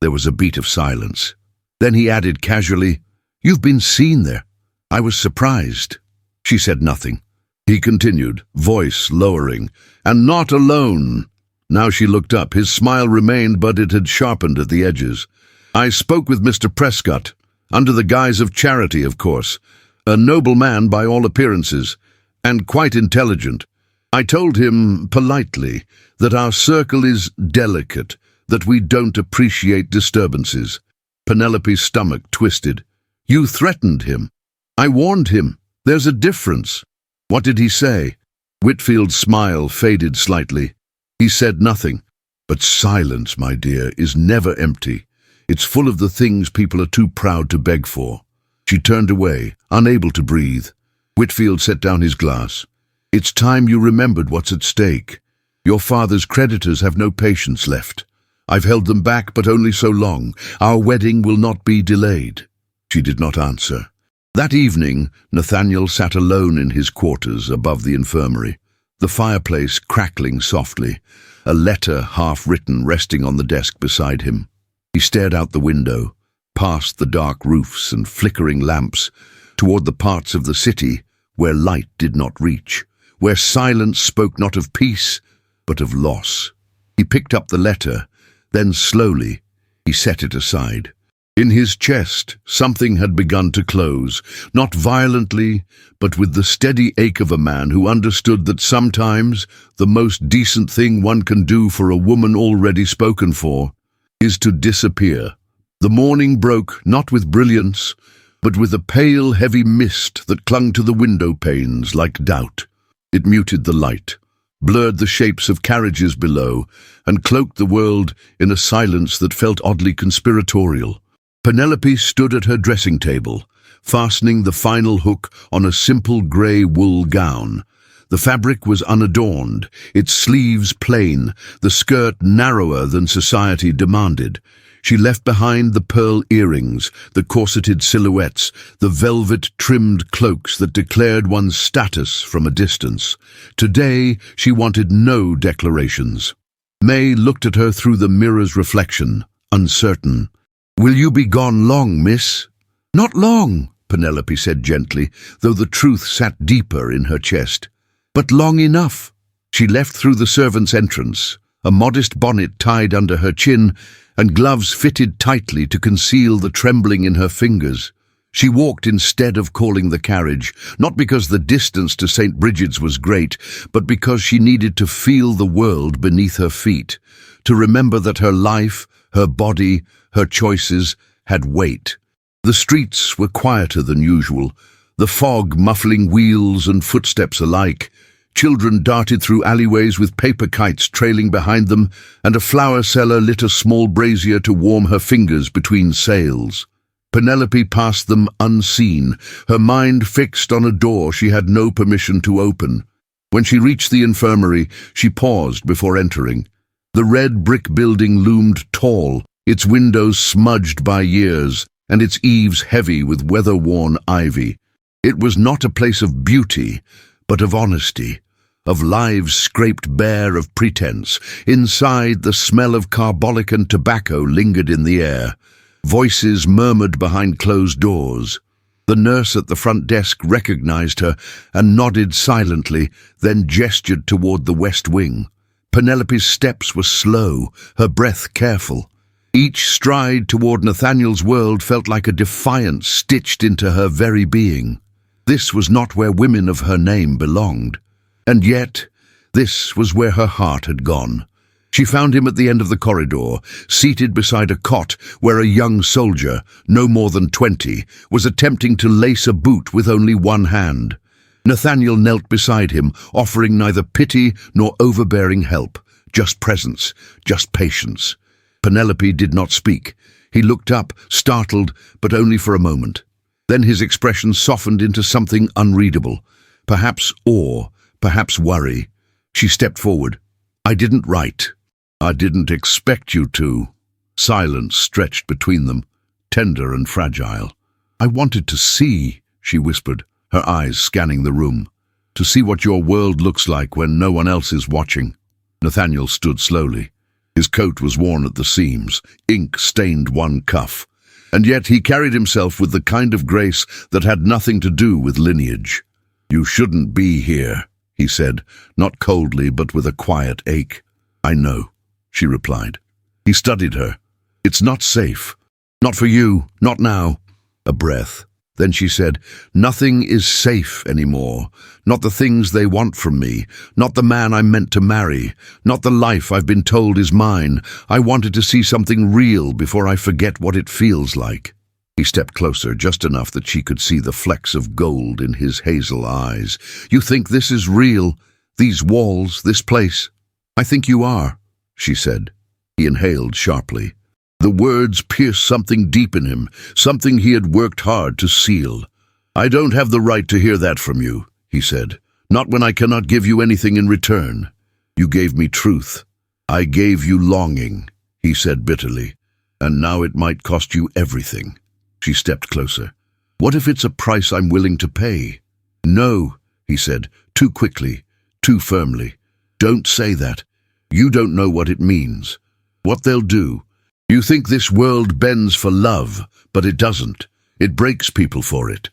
There was a beat of silence. Then he added casually, "You've been seen there. I was surprised." She said nothing. He continued, voice lowering, "And not alone." Now she looked up. His smile remained, but it had sharpened at the edges. "I spoke with Mr. Prescott, under the guise of charity, of course. A noble man by all appearances, and quite intelligent. I told him, politely, that our circle is delicate, that we don't appreciate disturbances." Penelope's stomach twisted. "You threatened him." "I warned him. There's a difference." "What did he say?" Whitfield's smile faded slightly. "He said nothing. But silence, my dear, is never empty. It's full of the things people are too proud to beg for." She turned away, unable to breathe. Whitfield set down his glass. "It's time you remembered what's at stake. Your father's creditors have no patience left. I've held them back, but only so long. Our wedding will not be delayed." She did not answer. That evening, Nathaniel sat alone in his quarters above the infirmary, the fireplace crackling softly, a letter half-written resting on the desk beside him. He stared out the window, past the dark roofs and flickering lamps, toward the parts of the city where light did not reach, where silence spoke not of peace, but of loss. He picked up the letter, then slowly he set it aside. In his chest, something had begun to close, not violently, but with the steady ache of a man who understood that sometimes the most decent thing one can do for a woman already spoken for is to disappear. The morning broke not with brilliance, but with a pale, heavy mist that clung to the window panes like doubt. It muted the light, blurred the shapes of carriages below, and cloaked the world in a silence that felt oddly conspiratorial. Penelope stood at her dressing table, fastening the final hook on a simple grey wool gown. The fabric was unadorned, its sleeves plain, the skirt narrower than society demanded. She left behind the pearl earrings, the corseted silhouettes, the velvet-trimmed cloaks that declared one's status from a distance. Today, she wanted no declarations. May looked at her through the mirror's reflection, uncertain. "Will you be gone long, miss?" "Not long," Penelope said gently, though the truth sat deeper in her chest. "But long enough." She left through the servants' entrance, a modest bonnet tied under her chin, and gloves fitted tightly to conceal the trembling in her fingers. She walked instead of calling the carriage, not because the distance to St. Bridget's was great, but because she needed to feel the world beneath her feet, to remember that her life, her body, her choices had weight. The streets were quieter than usual, the fog muffling wheels and footsteps alike. Children darted through alleyways with paper kites trailing behind them, and a flower seller lit a small brazier to warm her fingers between sales. Penelope passed them unseen, her mind fixed on a door she had no permission to open. When she reached the infirmary, she paused before entering. The red brick building loomed tall, its windows smudged by years, and its eaves heavy with weather-worn ivy. It was not a place of beauty, but of honesty, of lives scraped bare of pretense. Inside, the smell of carbolic and tobacco lingered in the air. Voices murmured behind closed doors. The nurse at the front desk recognized her and nodded silently, then gestured toward the west wing. Penelope's steps were slow, her breath careful. Each stride toward Nathaniel's world felt like a defiance stitched into her very being. This was not where women of her name belonged. And yet, This was where her heart had gone. She found him at the end of the corridor, seated beside a cot where a young soldier, no more than 20, was attempting to lace a boot with only one hand. Nathaniel knelt beside him, offering neither pity nor overbearing help, just presence, just patience. Penelope did not speak. He looked up, startled, but only for a moment. Then his expression softened into something unreadable, perhaps awe, perhaps worry. She stepped forward. "I didn't write. I didn't expect you to." Silence stretched between them, tender and fragile. "I wanted to see," she whispered, her eyes scanning the room, "to see what your world looks like when no one else is watching." Nathaniel stood slowly. His coat was worn at the seams, ink stained one cuff, and yet he carried himself with the kind of grace that had nothing to do with lineage. "You shouldn't be here," he said, not coldly but with a quiet ache. "I know," she replied. He studied her. "It's not safe. Not for you, not now." A breath. Then she said, "Nothing is safe anymore. Not the things they want from me. Not the man I'm meant to marry. Not the life I've been told is mine. I wanted to see something real before I forget what it feels like." He stepped closer, just enough that she could see the flecks of gold in his hazel eyes. "You think this is real? These walls, this place?" "I think you are," she said. He inhaled sharply. The words pierced something deep in him, something he had worked hard to seal. "I don't have the right to hear that from you," he said. "Not when I cannot give you anything in return. You gave me truth. I gave you longing," he said bitterly. "And now it might cost you everything." She stepped closer. "What if it's a price I'm willing to pay?" "No," he said, too quickly, too firmly. "Don't say that. You don't know what it means. What they'll do. You think this world bends for love, but it doesn't. It breaks people for it."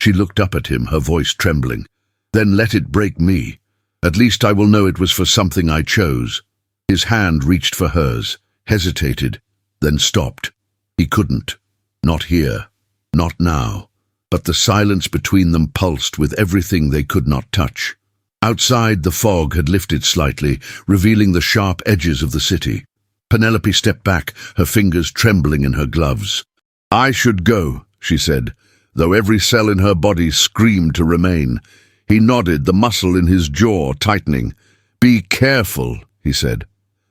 She looked up at him, her voice trembling. "Then let it break me. At least I will know it was for something I chose." His hand reached for hers, hesitated, then stopped. He couldn't. Not here. Not now. But the silence between them pulsed with everything they could not touch. Outside, the fog had lifted slightly, revealing the sharp edges of the city. Penelope stepped back, her fingers trembling in her gloves. "I should go," she said, though every cell in her body screamed to remain. He nodded, the muscle in his jaw tightening. "Be careful," he said.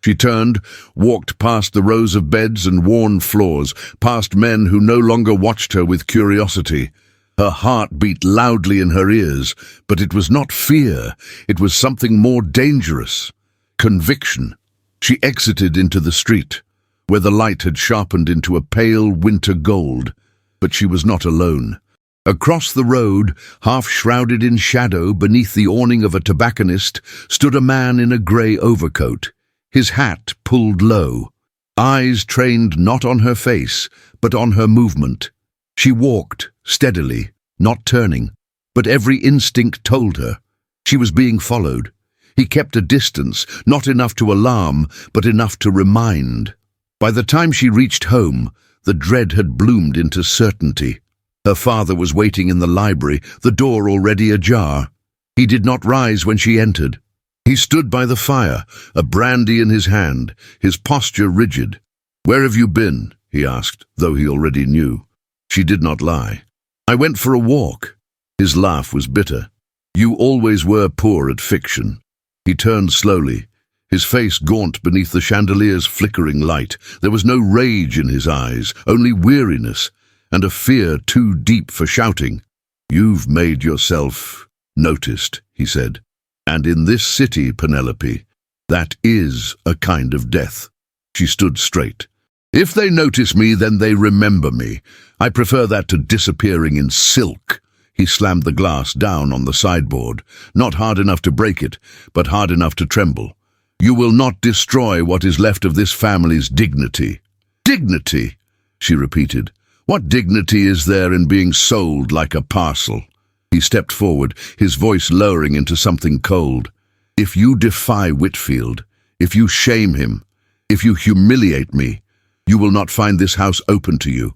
She turned, walked past the rows of beds and worn floors, past men who no longer watched her with curiosity. Her heart beat loudly in her ears, but it was not fear, it was something more dangerous. Conviction. She exited into the street, where the light had sharpened into a pale winter gold, but she was not alone. Across the road, half shrouded in shadow beneath the awning of a tobacconist, stood a man in a grey overcoat, his hat pulled low, eyes trained not on her face, but on her movement. She walked, steadily, not turning, but every instinct told her. She was being followed. He kept a distance, not enough to alarm, but enough to remind. By the time she reached home, the dread had bloomed into certainty. Her father was waiting in the library, the door already ajar. He did not rise when she entered. He stood by the fire, a brandy in his hand, his posture rigid. "Where have you been?" he asked, though he already knew. She did not lie. "I went for a walk." His laugh was bitter. "You always were poor at fiction." He turned slowly, his face gaunt beneath the chandelier's flickering light. There was no rage in his eyes, only weariness, and a fear too deep for shouting. "You've made yourself noticed," he said. "And in this city, Penelope, that is a kind of death." She stood straight. "If they notice me, then they remember me. I prefer that to disappearing in silk." He slammed the glass down on the sideboard, not hard enough to break it, but hard enough to tremble. "You will not destroy what is left of this family's dignity." "Dignity?" she repeated. "What dignity is there in being sold like a parcel?" He stepped forward, his voice lowering into something cold. "If you defy Whitfield, if you shame him, if you humiliate me, you will not find this house open to you.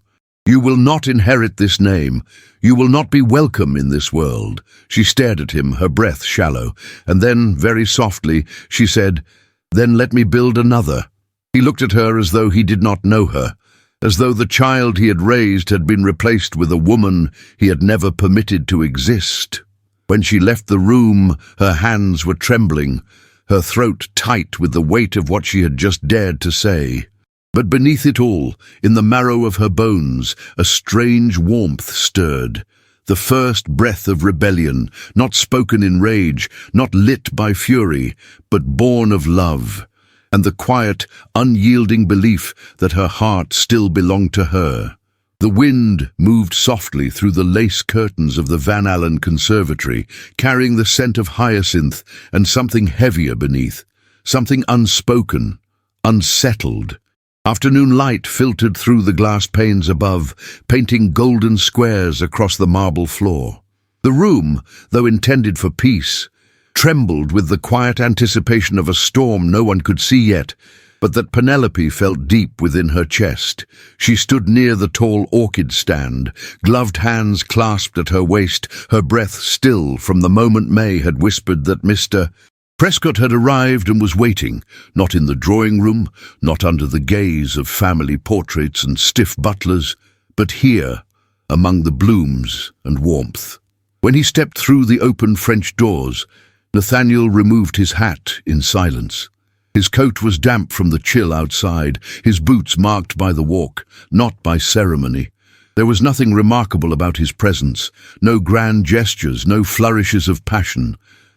You will not inherit this name. You will not be welcome in this world." She stared at him, her breath shallow, and then, very softly, she said, "Then let me build another." He looked at her as though he did not know her, as though the child he had raised had been replaced with a woman he had never permitted to exist. When she left the room, her hands were trembling, her throat tight with the weight of what she had just dared to say. But beneath it all, in the marrow of her bones, a strange warmth stirred. The first breath of rebellion, not spoken in rage, not lit by fury, but born of love, and the quiet, unyielding belief that her heart still belonged to her. The wind moved softly through the lace curtains of the Van Alen conservatory, carrying the scent of hyacinth and something heavier beneath, something unspoken, unsettled. Afternoon light filtered through the glass panes above, painting golden squares across the marble floor. The room, though intended for peace, trembled with the quiet anticipation of a storm no one could see yet, but that Penelope felt deep within her chest. She stood near the tall orchid stand, gloved hands clasped at her waist, her breath still from the moment May had whispered that Mr. Prescott had arrived and was waiting, not in the drawing room, not under the gaze of family portraits and stiff butlers, but here, among the blooms and warmth. When he stepped through the open French doors, Nathaniel removed his hat in silence. His coat was damp from the chill outside, his boots marked by the walk, not by ceremony. There was nothing remarkable about his presence, no grand gestures, no flourishes of passion.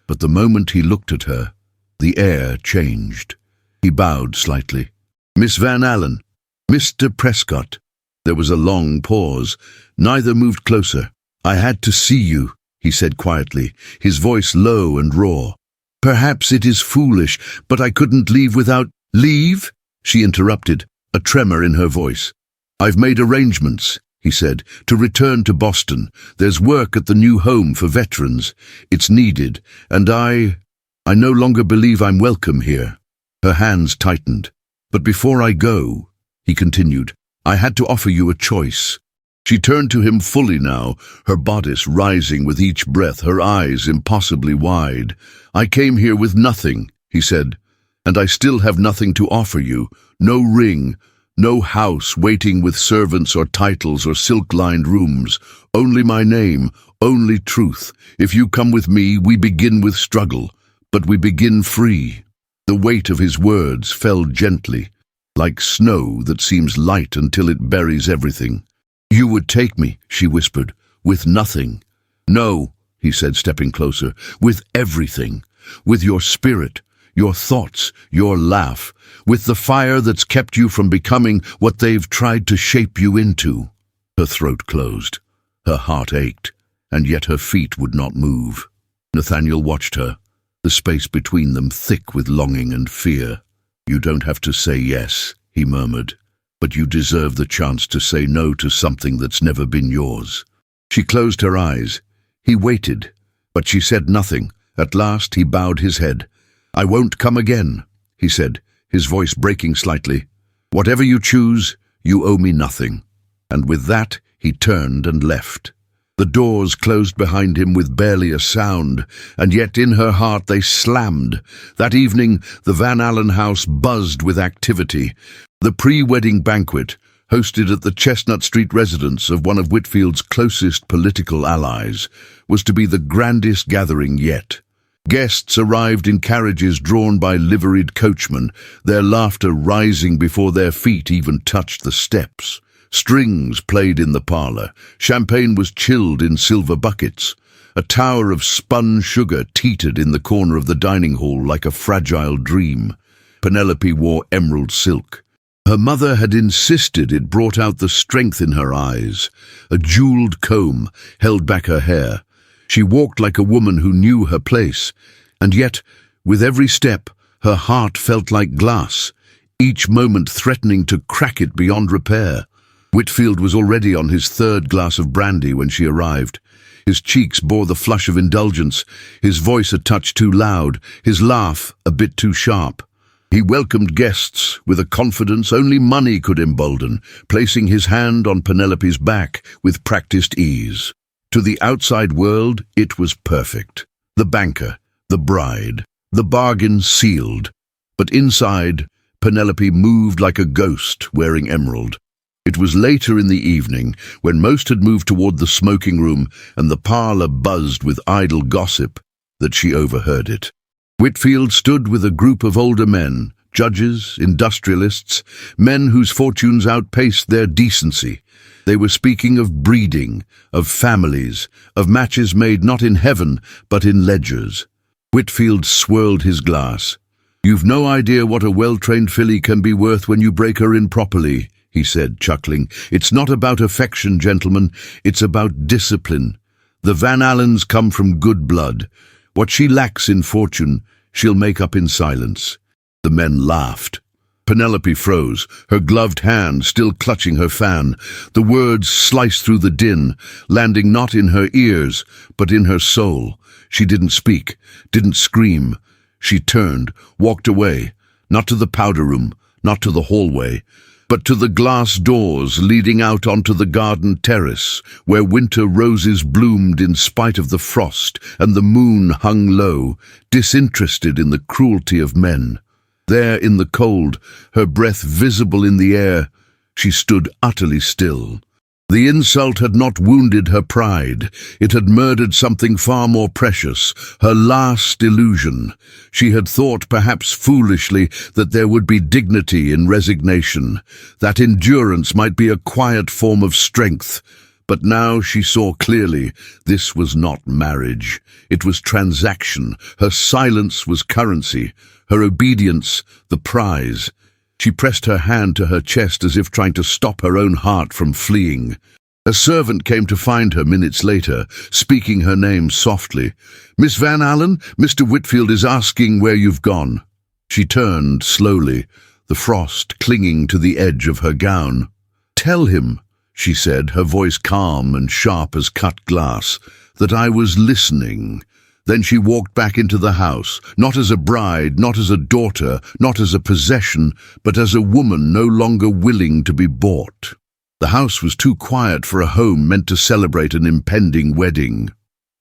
But the moment he looked at her, the air changed. He bowed slightly. "Miss Van Alen, Mr. Prescott." There was a long pause. Neither moved closer. "I had to see you," he said quietly, his voice low and raw. "Perhaps it is foolish, but I couldn't leave without—" "Leave?" she interrupted, a tremor in her voice. "I've made arrangements," he said, "to return to Boston. There's work at the new home for veterans. It's needed, and I no longer believe I'm welcome here." Her hands tightened. "But before I go," he continued, "I had to offer you a choice." She turned to him fully now, her bodice rising with each breath, her eyes impossibly wide. "I came here with nothing," he said, "and I still have nothing to offer you. No ring, no house waiting with servants or titles or silk-lined rooms. Only my name, only truth. If you come with me, we begin with struggle, but we begin free." The weight of his words fell gently, like snow that seems light until it buries everything. "You would take me," she whispered, "with nothing." "No," he said, stepping closer, "with everything. With your spirit, your thoughts, your laugh, with the fire that's kept you from becoming what they've tried to shape you into." Her throat closed. Her heart ached, and yet her feet would not move. Nathaniel watched her, the space between them thick with longing and fear. "You don't have to say yes," he murmured, "but you deserve the chance to say no to something that's never been yours." She closed her eyes. He waited, but she said nothing. At last he bowed his head. "I won't come again," he said, his voice breaking slightly. "Whatever you choose, you owe me nothing." And with that, he turned and left. The doors closed behind him with barely a sound, and yet in her heart they slammed. That evening, the Van Alen house buzzed with activity. The pre-wedding banquet, hosted at the Chestnut Street residence of one of Whitfield's closest political allies, was to be the grandest gathering yet. Guests arrived in carriages drawn by liveried coachmen, their laughter rising before their feet even touched the steps. Strings played in the parlour. Champagne was chilled in silver buckets. A tower of spun sugar teetered in the corner of the dining hall like a fragile dream. Penelope wore emerald silk. Her mother had insisted it brought out the strength in her eyes. A jewelled comb held back her hair. She walked like a woman who knew her place, and yet, with every step, her heart felt like glass, each moment threatening to crack it beyond repair. Whitfield was already on his third glass of brandy when she arrived. His cheeks bore the flush of indulgence, his voice a touch too loud, his laugh a bit too sharp. He welcomed guests with a confidence only money could embolden, placing his hand on Penelope's back with practiced ease. To the outside world, it was perfect. The banker, the bride, the bargain sealed. But inside, Penelope moved like a ghost wearing emerald. It was later in the evening, when most had moved toward the smoking room and the parlour buzzed with idle gossip, that she overheard it. Whitfield stood with a group of older men, judges, industrialists, men whose fortunes outpaced their decency. They were speaking of breeding, of families, of matches made not in heaven, but in ledgers. Whitfield swirled his glass. "You've no idea what a well-trained filly can be worth when you break her in properly," he said, chuckling. "It's not about affection, gentlemen, it's about discipline. The Van Alens come from good blood. What she lacks in fortune, she'll make up in silence." The men laughed. Penelope froze, her gloved hand still clutching her fan. The words sliced through the din, landing not in her ears, but in her soul. She didn't speak, didn't scream. She turned, walked away, not to the powder room, not to the hallway, but to the glass doors leading out onto the garden terrace, where winter roses bloomed in spite of the frost, and the moon hung low, disinterested in the cruelty of men. There in the cold, her breath visible in the air, she stood utterly still. The insult had not wounded her pride. It had murdered something far more precious, her last illusion. She had thought, perhaps foolishly, that there would be dignity in resignation, that endurance might be a quiet form of strength. But now she saw clearly this was not marriage. It was transaction. Her silence was currency, her obedience the prize. She pressed her hand to her chest as if trying to stop her own heart from fleeing. A servant came to find her minutes later, speaking her name softly. "Miss Van Alen, Mr. Whitfield is asking where you've gone." She turned slowly, the frost clinging to the edge of her gown. "Tell him," she said, her voice calm and sharp as cut glass, "that I was listening." Then she walked back into the house, not as a bride, not as a daughter, not as a possession, but as a woman no longer willing to be bought. The house was too quiet for a home meant to celebrate an impending wedding.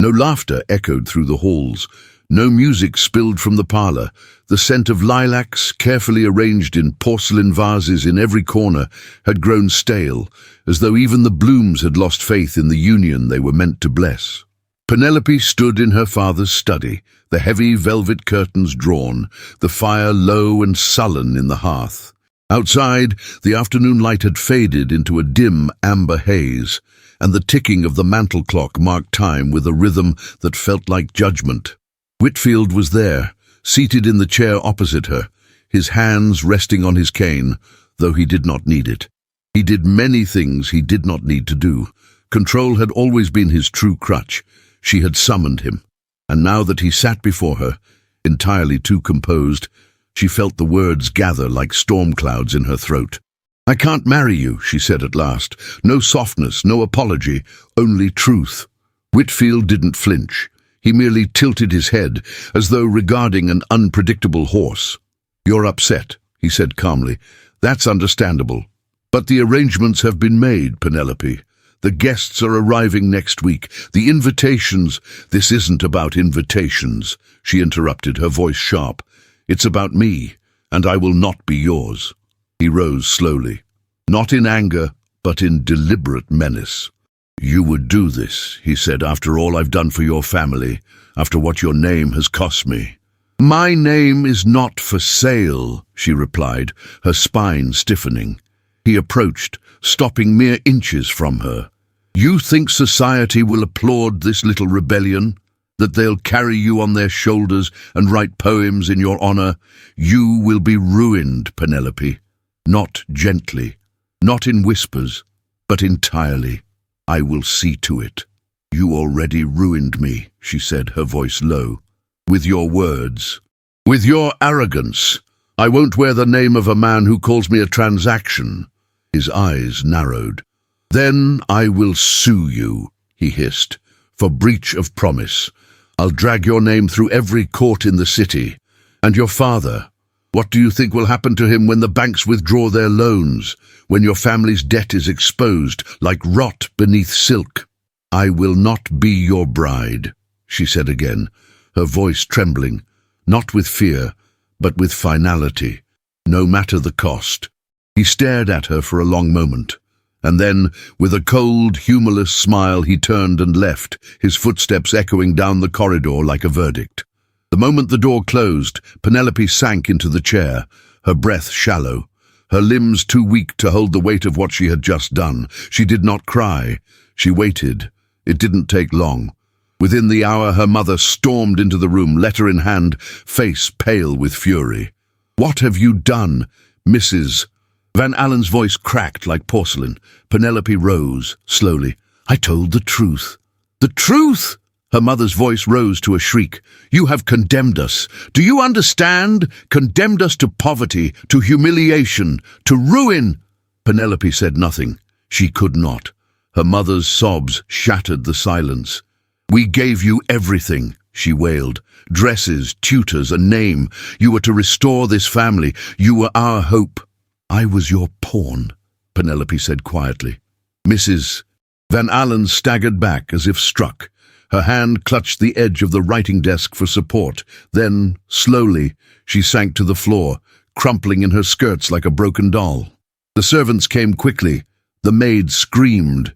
No laughter echoed through the halls. No music spilled from the parlour. The scent of lilacs, carefully arranged in porcelain vases in every corner, had grown stale, as though even the blooms had lost faith in the union they were meant to bless. Penelope stood in her father's study, the heavy velvet curtains drawn, the fire low and sullen in the hearth. Outside, the afternoon light had faded into a dim amber haze, and the ticking of the mantel clock marked time with a rhythm that felt like judgment. Whitfield was there, seated in the chair opposite her, his hands resting on his cane, though he did not need it. He did many things he did not need to do. Control had always been his true crutch. She had summoned him, and now that he sat before her, entirely too composed, she felt the words gather like storm clouds in her throat. "I can't marry you," she said at last. "No softness, no apology, only truth." Whitfield didn't flinch. He merely tilted his head, as though regarding an unpredictable horse. "You're upset," he said calmly. "That's understandable. But the arrangements have been made, Penelope. The guests are arriving next week. The invitations—" "This isn't about invitations," she interrupted, her voice sharp. "It's about me, and I will not be yours." He rose slowly, not in anger, but in deliberate menace. "You would do this," he said, "after all I've done for your family, after what your name has cost me." "My name is not for sale," she replied, her spine stiffening. He approached, stopping mere inches from her. "You think society will applaud this little rebellion? That they'll carry you on their shoulders and write poems in your honor? You will be ruined, Penelope. Not gently, not in whispers, but entirely. I will see to it." "You already ruined me," she said, her voice low. "With your words. With your arrogance. I won't wear the name of a man who calls me a transaction." His eyes narrowed. "Then I will sue you," he hissed, "for breach of promise. I'll drag your name through every court in the city. And your father, What do you think will happen to him when the banks withdraw their loans, when your family's debt is exposed like rot beneath silk? I will not be your bride, she said again, her voice trembling, not with fear, but with finality, no matter the cost. He stared at her for a long moment, and then, with a cold, humorless smile, he turned and left, his footsteps echoing down the corridor like a verdict. The moment the door closed, Penelope sank into the chair, her breath shallow, her limbs too weak to hold the weight of what she had just done. She did not cry. She waited. It didn't take long. Within the hour, her mother stormed into the room, letter in hand, face pale with fury. "What have you done, Mrs.?" Van Alen's voice cracked like porcelain. Penelope rose, slowly. "I told the truth." "The truth?" Her mother's voice rose to a shriek. "You have condemned us. Do you understand? Condemned us to poverty, to humiliation, to ruin." Penelope said nothing. She could not. Her mother's sobs shattered the silence. "We gave you everything," she wailed. "Dresses, tutors, a name. You were to restore this family. You were our hope." "I was your pawn," Penelope said quietly. "Mrs." Van Alen staggered back as if struck. Her hand clutched the edge of the writing desk for support. Then, slowly, she sank to the floor, crumpling in her skirts like a broken doll. The servants came quickly. The maid screamed.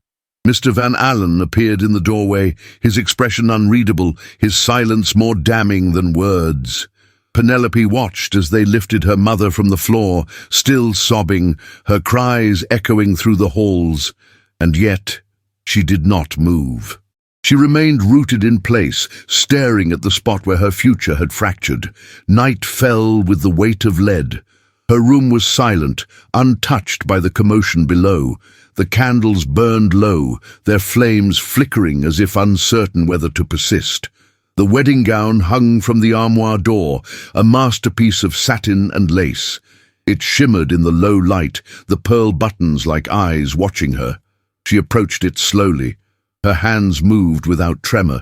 Mr. Van Alen appeared in the doorway, his expression unreadable, his silence more damning than words. Penelope watched as they lifted her mother from the floor, still sobbing, her cries echoing through the halls, and yet she did not move. She remained rooted in place, staring at the spot where her future had fractured. Night fell with the weight of lead. Her room was silent, untouched by the commotion below. The candles burned low, their flames flickering as if uncertain whether to persist. The wedding gown hung from the armoire door, a masterpiece of satin and lace. It shimmered in the low light, the pearl buttons like eyes watching her. She approached it slowly. Her hands moved without tremor.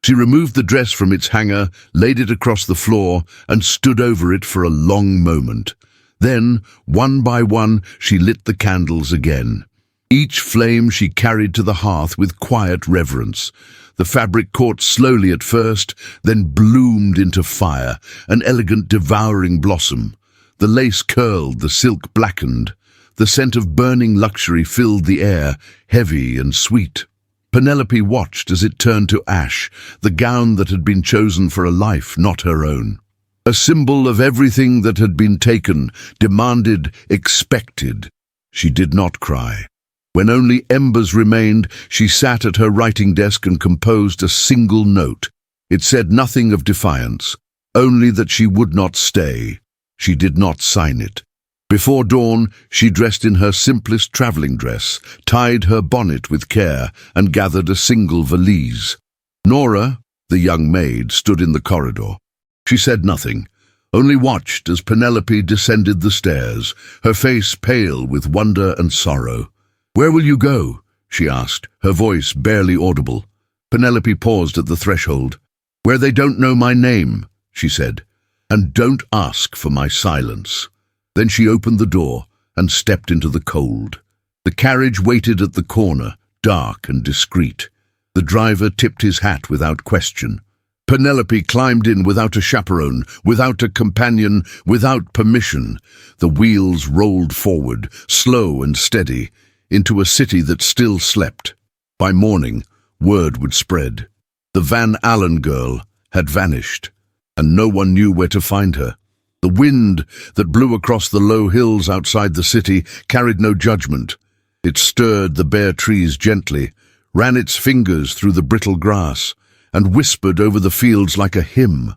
She removed the dress from its hanger, laid it across the floor, and stood over it for a long moment. Then, one by one, she lit the candles again. Each flame she carried to the hearth with quiet reverence. The fabric caught slowly at first, then bloomed into fire, an elegant devouring blossom. The lace curled, the silk blackened. The scent of burning luxury filled the air, heavy and sweet. Penelope watched as it turned to ash, the gown that had been chosen for a life not her own. A symbol of everything that had been taken, demanded, expected. She did not cry. When only embers remained, she sat at her writing desk and composed a single note. It said nothing of defiance, only that she would not stay. She did not sign it. Before dawn, she dressed in her simplest travelling dress, tied her bonnet with care, and gathered a single valise. Nora, the young maid, stood in the corridor. She said nothing, only watched as Penelope descended the stairs, her face pale with wonder and sorrow. "Where will you go?" she asked, her voice barely audible. Penelope paused at the threshold. "Where they don't know my name," she said, "and don't ask for my silence." Then she opened the door and stepped into the cold. The carriage waited at the corner, dark and discreet. The driver tipped his hat without question. Penelope climbed in without a chaperone, without a companion, without permission. The wheels rolled forward, slow and steady, into a city that still slept. By morning, word would spread. The Van Alen girl had vanished, and no one knew where to find her. The wind that blew across the low hills outside the city carried no judgment. It stirred the bare trees gently, ran its fingers through the brittle grass, and whispered over the fields like a hymn.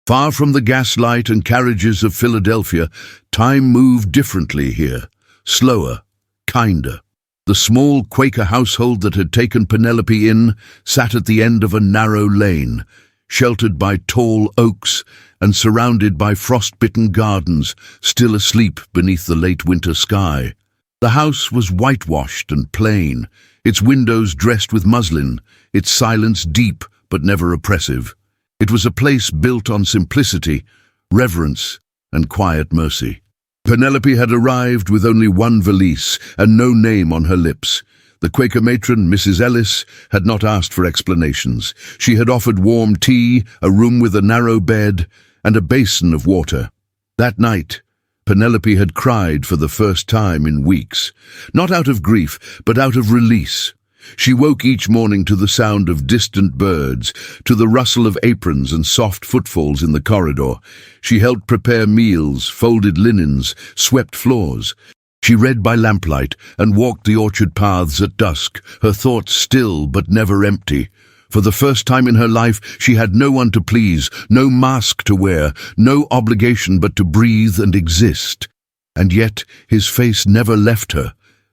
Far from the gaslight and carriages of Philadelphia, time moved differently here, slower, kinder. The small Quaker household that had taken Penelope in sat at the end of a narrow lane, sheltered by tall oaks and surrounded by frost-bitten gardens, still asleep beneath the late winter sky. The house was whitewashed and plain, its windows dressed with muslin, its silence deep but never oppressive. It was a place built on simplicity, reverence, and quiet mercy. Penelope had arrived with only one valise and no name on her lips. The Quaker matron, Mrs. Ellis, had not asked for explanations. She had offered warm tea, a room with a narrow bed, and a basin of water. That night, Penelope had cried for the first time in weeks, not out of grief, but out of release. She woke each morning to the sound of distant birds, to the rustle of aprons and soft footfalls in the corridor. She helped prepare meals, folded linens, swept floors. She read by lamplight and walked the orchard paths at dusk, her thoughts still but never empty. For the first time in her life, she had no one to please, no mask to wear, no obligation but to breathe and exist. And yet his face never left her.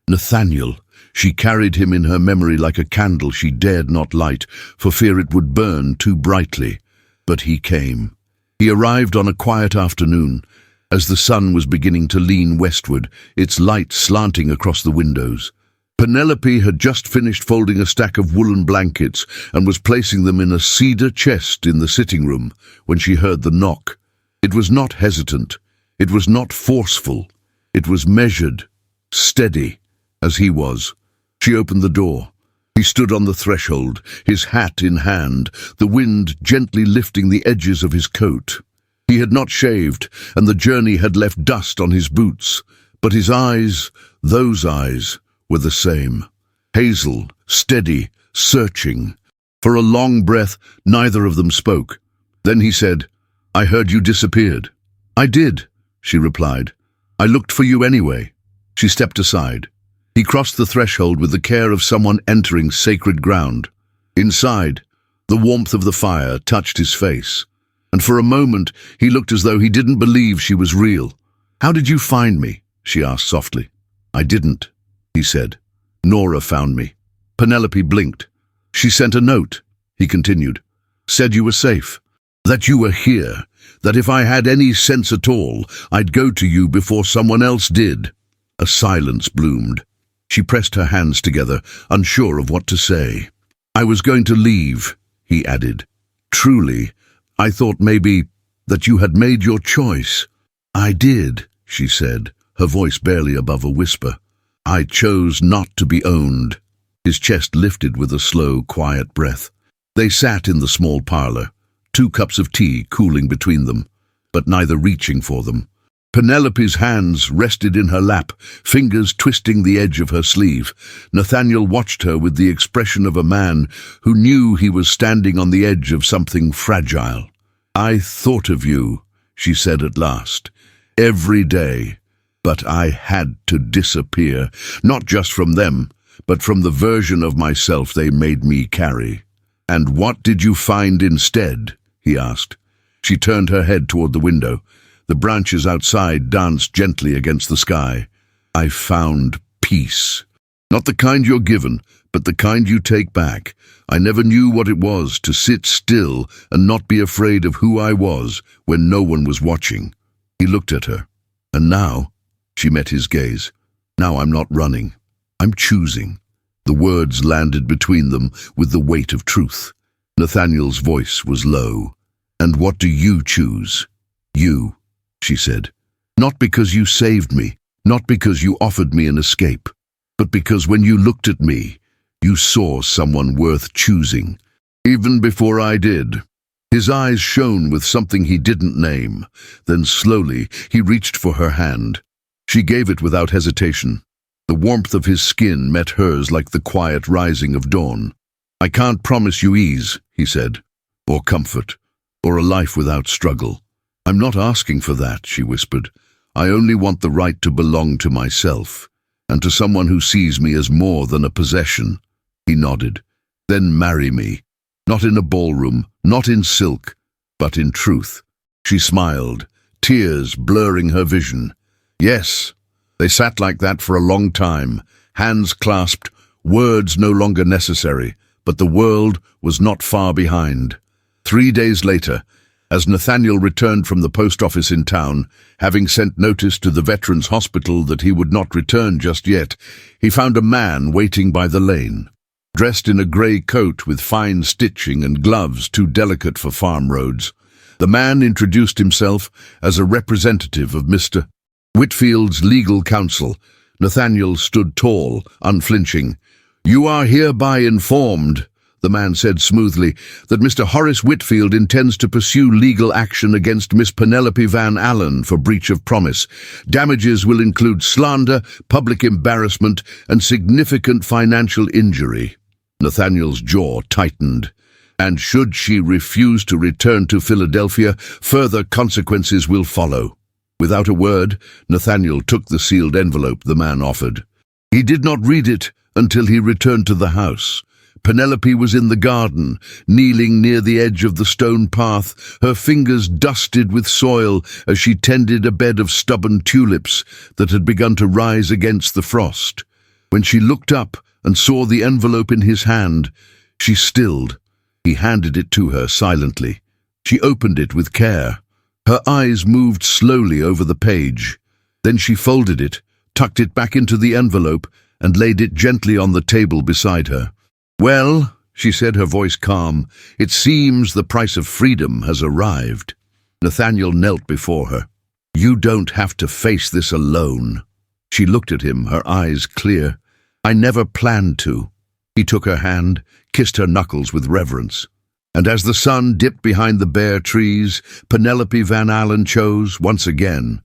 Nathaniel. She carried him in her memory like a candle she dared not light, for fear it would burn too brightly. But he came. He arrived on a quiet afternoon, as the sun was beginning to lean westward, its light slanting across the windows. Penelope had just finished folding a stack of woolen blankets and was placing them in a cedar chest in the sitting room when she heard the knock. It was not hesitant. It was not forceful. It was measured, steady, as he was. She opened the door. He stood on the threshold, his hat in hand, the wind gently lifting the edges of his coat. He had not shaved, and the journey had left dust on his boots, but his eyes, those eyes, were the same. Hazel, steady, searching. For a long breath, neither of them spoke. Then he said, "I heard you disappeared." "I did," she replied. "I looked for you anyway." She stepped aside. He crossed the threshold with the care of someone entering sacred ground. Inside, the warmth of the fire touched his face, and for a moment he looked as though he didn't believe she was real. "How did you find me?" she asked softly. "I didn't," he said. "Nora found me." Penelope blinked. "She sent a note," he continued. "Said you were safe, that you were here, that if I had any sense at all, I'd go to you before someone else did." A silence bloomed. She pressed her hands together, unsure of what to say. "I was going to leave," he added. "Truly, I thought maybe that you had made your choice." "I did," she said, her voice barely above a whisper. "I chose not to be owned." His chest lifted with a slow, quiet breath. They sat in the small parlour, 2 cups of tea cooling between them, but neither reaching for them. Penelope's hands rested in her lap, fingers twisting the edge of her sleeve. Nathaniel watched her with the expression of a man who knew he was standing on the edge of something fragile. "I thought of you," she said at last, "every day. But I had to disappear, not just from them, but from the version of myself they made me carry." "And what did you find instead?" he asked. She turned her head toward the window. The branches outside danced gently against the sky. "I found peace. Not the kind you're given, but the kind you take back. I never knew what it was to sit still and not be afraid of who I was when no one was watching." He looked at her. "And now," she met his gaze, "now I'm not running. I'm choosing." The words landed between them with the weight of truth. Nathaniel's voice was low. "And what do you choose?" "You," she said. "Not because you saved me, not because you offered me an escape, but because when you looked at me, you saw someone worth choosing. Even before I did." His eyes shone with something he didn't name. Then slowly he reached for her hand. She gave it without hesitation. The warmth of his skin met hers like the quiet rising of dawn. "I can't promise you ease," he said, "or comfort, or a life without struggle. I'm not asking for that," she whispered. "I only want the right to belong to myself, and to someone who sees me as more than a possession." He nodded. "Then marry me. Not in a ballroom, not in silk, but in truth." She smiled, tears blurring her vision. "Yes." They sat like that for a long time, hands clasped, words no longer necessary, but the world was not far behind. 3 days later, as Nathaniel returned from the post office in town, having sent notice to the Veterans Hospital that he would not return just yet, he found a man waiting by the lane. Dressed in a grey coat with fine stitching and gloves too delicate for farm roads, The man introduced himself as a representative of Mr. Whitfield's legal counsel. Nathaniel stood tall, unflinching. "You are hereby informed," the man said smoothly, "that Mr. Horace Whitfield intends to pursue legal action against Miss Penelope Van Alen for breach of promise. Damages will include slander, public embarrassment, and significant financial injury." Nathaniel's jaw tightened. "And should she refuse to return to Philadelphia, further consequences will follow." Without a word, Nathaniel took the sealed envelope the man offered. He did not read it until he returned to the house. Penelope was in the garden, kneeling near the edge of the stone path, her fingers dusted with soil as she tended a bed of stubborn tulips that had begun to rise against the frost. When she looked up and saw the envelope in his hand, she stilled. He handed it to her silently. She opened it with care. Her eyes moved slowly over the page. Then she folded it, tucked it back into the envelope, and laid it gently on the table beside her. "Well," she said, her voice calm, "it seems the price of freedom has arrived." Nathaniel knelt before her. "You don't have to face this alone." She looked at him, her eyes clear. "I never planned to." He took her hand, kissed her knuckles with reverence. And as the sun dipped behind the bare trees, Penelope Van Alen chose, once again,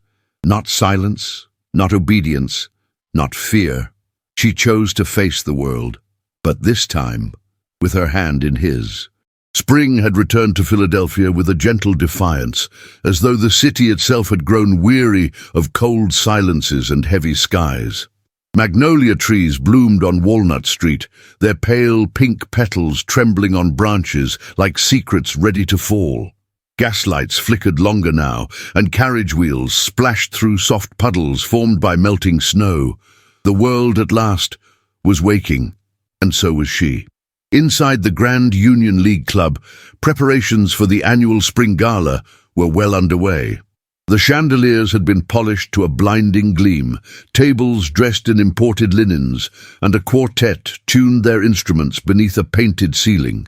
not silence, not obedience, not fear. She chose to face the world, but this time with her hand in his. Spring had returned to Philadelphia with a gentle defiance, as though the city itself had grown weary of cold silences and heavy skies. Magnolia trees bloomed on Walnut Street, their pale pink petals trembling on branches like secrets ready to fall. Gaslights flickered longer now, and carriage wheels splashed through soft puddles formed by melting snow. The world at last was waking, and so was she. Inside the Grand Union League Club, preparations for the annual spring gala were well underway. The chandeliers had been polished to a blinding gleam, tables dressed in imported linens, and a quartet tuned their instruments beneath a painted ceiling.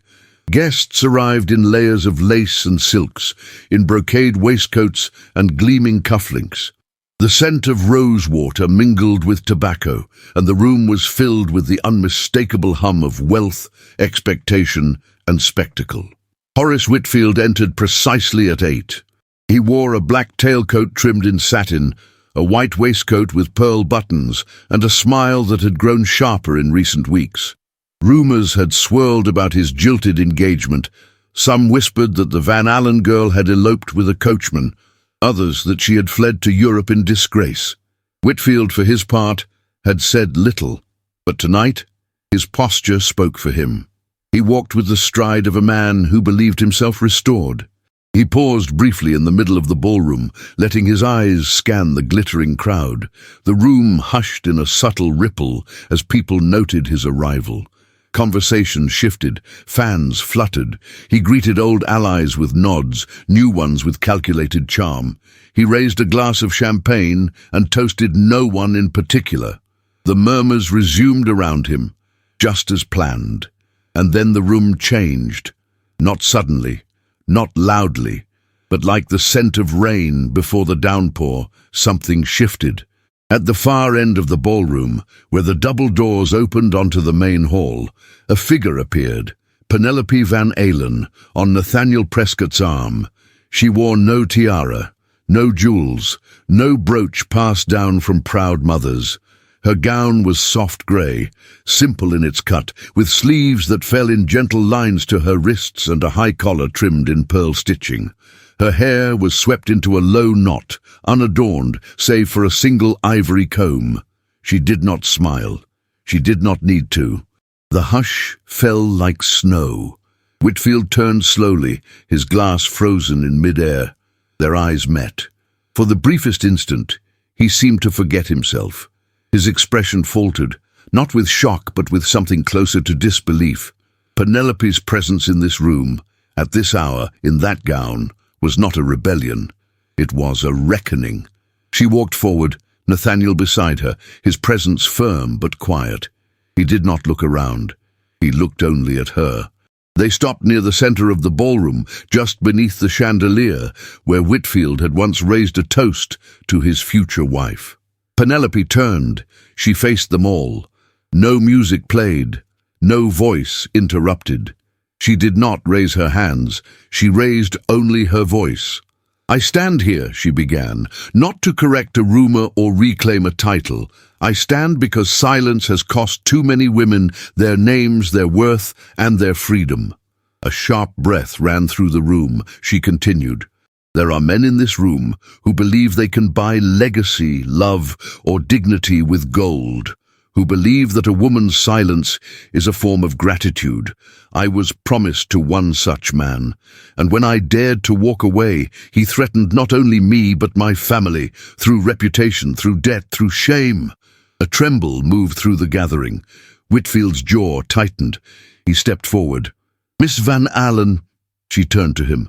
Guests arrived in layers of lace and silks, in brocade waistcoats and gleaming cufflinks. The scent of rosewater mingled with tobacco, and the room was filled with the unmistakable hum of wealth, expectation, and spectacle. Horace Whitfield entered precisely at 8. He wore a black tailcoat trimmed in satin, a white waistcoat with pearl buttons, and a smile that had grown sharper in recent weeks. Rumors had swirled about his jilted engagement. Some whispered that the Van Alen girl had eloped with a coachman, others that she had fled to Europe in disgrace. Whitfield, for his part, had said little, but tonight his posture spoke for him. He walked with the stride of a man who believed himself restored. He paused briefly in the middle of the ballroom, letting his eyes scan the glittering crowd. The room hushed in a subtle ripple as people noted his arrival. Conversation shifted, fans fluttered. He greeted old allies with nods, new ones with calculated charm. He raised a glass of champagne and toasted no one in particular. The murmurs resumed around him, just as planned. And then the room changed, not suddenly, not loudly, but like the scent of rain before the downpour, something shifted. At the far end of the ballroom, where the double doors opened onto the main hall, a figure appeared, Penelope Van Alen, on Nathaniel Prescott's arm. She wore no tiara, no jewels, no brooch passed down from proud mothers. Her gown was soft grey, simple in its cut, with sleeves that fell in gentle lines to her wrists and a high collar trimmed in pearl stitching. Her hair was swept into a low knot, unadorned save for a single ivory comb. She did not smile. She did not need to. The hush fell like snow. Whitfield turned slowly, his glass frozen in mid-air. Their eyes met. For the briefest instant, he seemed to forget himself. His expression faltered, not with shock but with something closer to disbelief. Penelope's presence in this room, at this hour, in that gown, was not a rebellion. It was a reckoning. She walked forward, Nathaniel beside her, his presence firm but quiet. He did not look around. He looked only at her. They stopped near the center of the ballroom, just beneath the chandelier, where Whitfield had once raised a toast to his future wife. Penelope turned. She faced them all. No music played. No voice interrupted. She did not raise her hands. She raised only her voice. "I stand here," she began, "not to correct a rumor or reclaim a title. I stand because silence has cost too many women their names, their worth, and their freedom." A sharp breath ran through the room. She continued, "There are men in this room who believe they can buy legacy, love, or dignity with gold, who believe that a woman's silence is a form of gratitude. I was promised to one such man, and when I dared to walk away, he threatened not only me but my family, through reputation, through debt, through shame." A tremble moved through the gathering. Whitfield's jaw tightened. He stepped forward. "Miss Van Alen," she turned to him.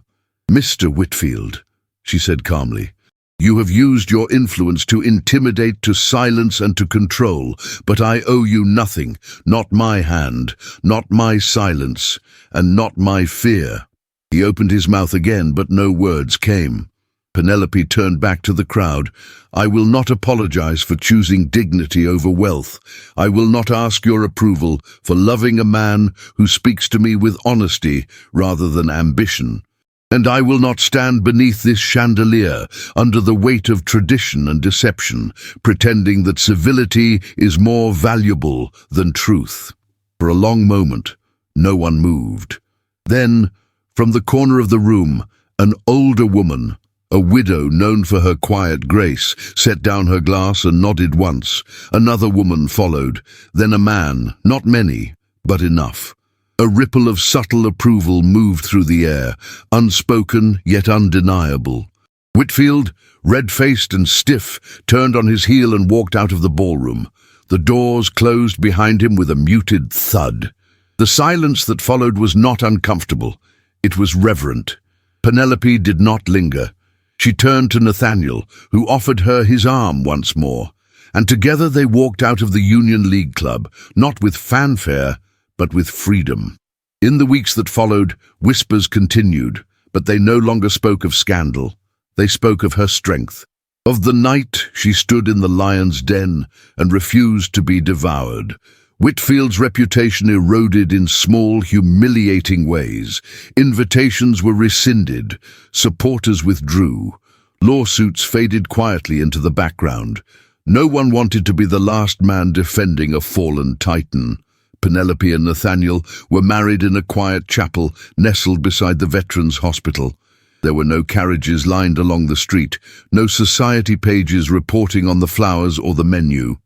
"Mr. Whitfield," she said calmly, "you have used your influence to intimidate, to silence, and to control, but I owe you nothing, not my hand, not my silence, and not my fear." He opened his mouth again, but no words came. Penelope turned back to the crowd. "I will not apologize for choosing dignity over wealth. I will not ask your approval for loving a man who speaks to me with honesty rather than ambition. And I will not stand beneath this chandelier under the weight of tradition and deception, pretending that civility is more valuable than truth." For a long moment, no one moved. Then, from the corner of the room, an older woman, a widow known for her quiet grace, set down her glass and nodded once. Another woman followed, then a man, not many, but enough. A ripple of subtle approval moved through the air, unspoken yet undeniable. Whitfield, red-faced and stiff, turned on his heel and walked out of the ballroom. The doors closed behind him with a muted thud. The silence that followed was not uncomfortable. It was reverent. Penelope did not linger. She turned to Nathaniel, who offered her his arm once more, and together they walked out of the Union League Club, not with fanfare, but with freedom. In the weeks that followed, whispers continued, but they no longer spoke of scandal. They spoke of her strength, of the night she stood in the lion's den and refused to be devoured. Whitfield's reputation eroded in small, humiliating ways. Invitations were rescinded. Supporters withdrew. Lawsuits faded quietly into the background. No one wanted to be the last man defending a fallen titan. Penelope and Nathaniel were married in a quiet chapel nestled beside the Veterans Hospital. There were no carriages lined along the street, no society pages reporting on the flowers or the menu.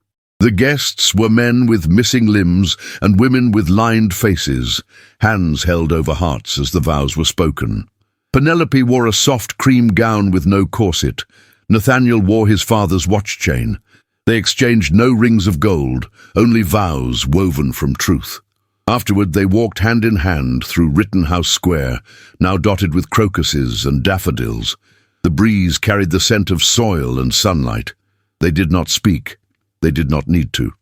The guests were men with missing limbs and women with lined faces, hands held over hearts as the vows were spoken. Penelope wore a soft cream gown with no corset. Nathaniel wore his father's watch chain. They exchanged no rings of gold, only vows woven from truth. Afterward they walked hand in hand through Rittenhouse Square, now dotted with crocuses and daffodils. The breeze carried the scent of soil and sunlight. They did not speak. They did not need to.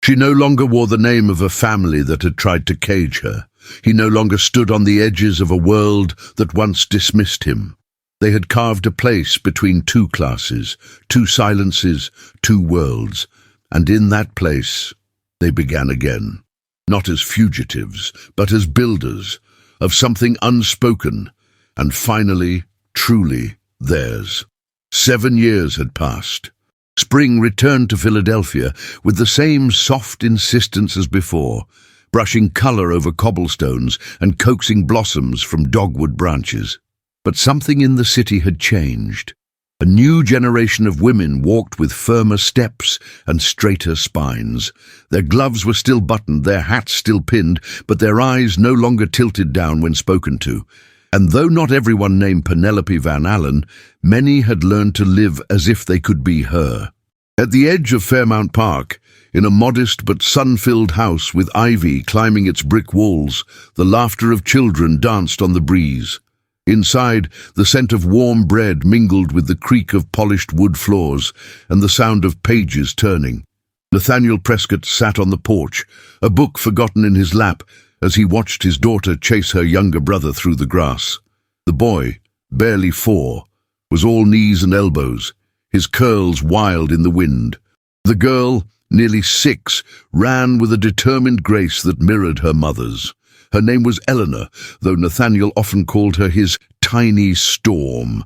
She no longer wore the name of a family that had tried to cage her. He no longer stood on the edges of a world that once dismissed him. They had carved a place between two classes, two silences, two worlds, and in that place they began again, not as fugitives, but as builders of something unspoken, and finally, truly theirs. 7 years had passed. Spring returned to Philadelphia with the same soft insistence as before, brushing color over cobblestones and coaxing blossoms from dogwood branches. But something in the city had changed. A new generation of women walked with firmer steps and straighter spines. Their gloves were still buttoned, their hats still pinned, but their eyes no longer tilted down when spoken to. And though not everyone named Penelope Van Alen, many had learned to live as if they could be her. At the edge of Fairmount Park, in a modest but sun-filled house with ivy climbing its brick walls, the laughter of children danced on the breeze. Inside, the scent of warm bread mingled with the creak of polished wood floors and the sound of pages turning. Nathaniel Prescott sat on the porch, a book forgotten in his lap, as he watched his daughter chase her younger brother through the grass. The boy, barely 4, was all knees and elbows, his curls wild in the wind. The girl, nearly 6, ran with a determined grace that mirrored her mother's. Her name was Eleanor, though Nathaniel often called her his tiny storm.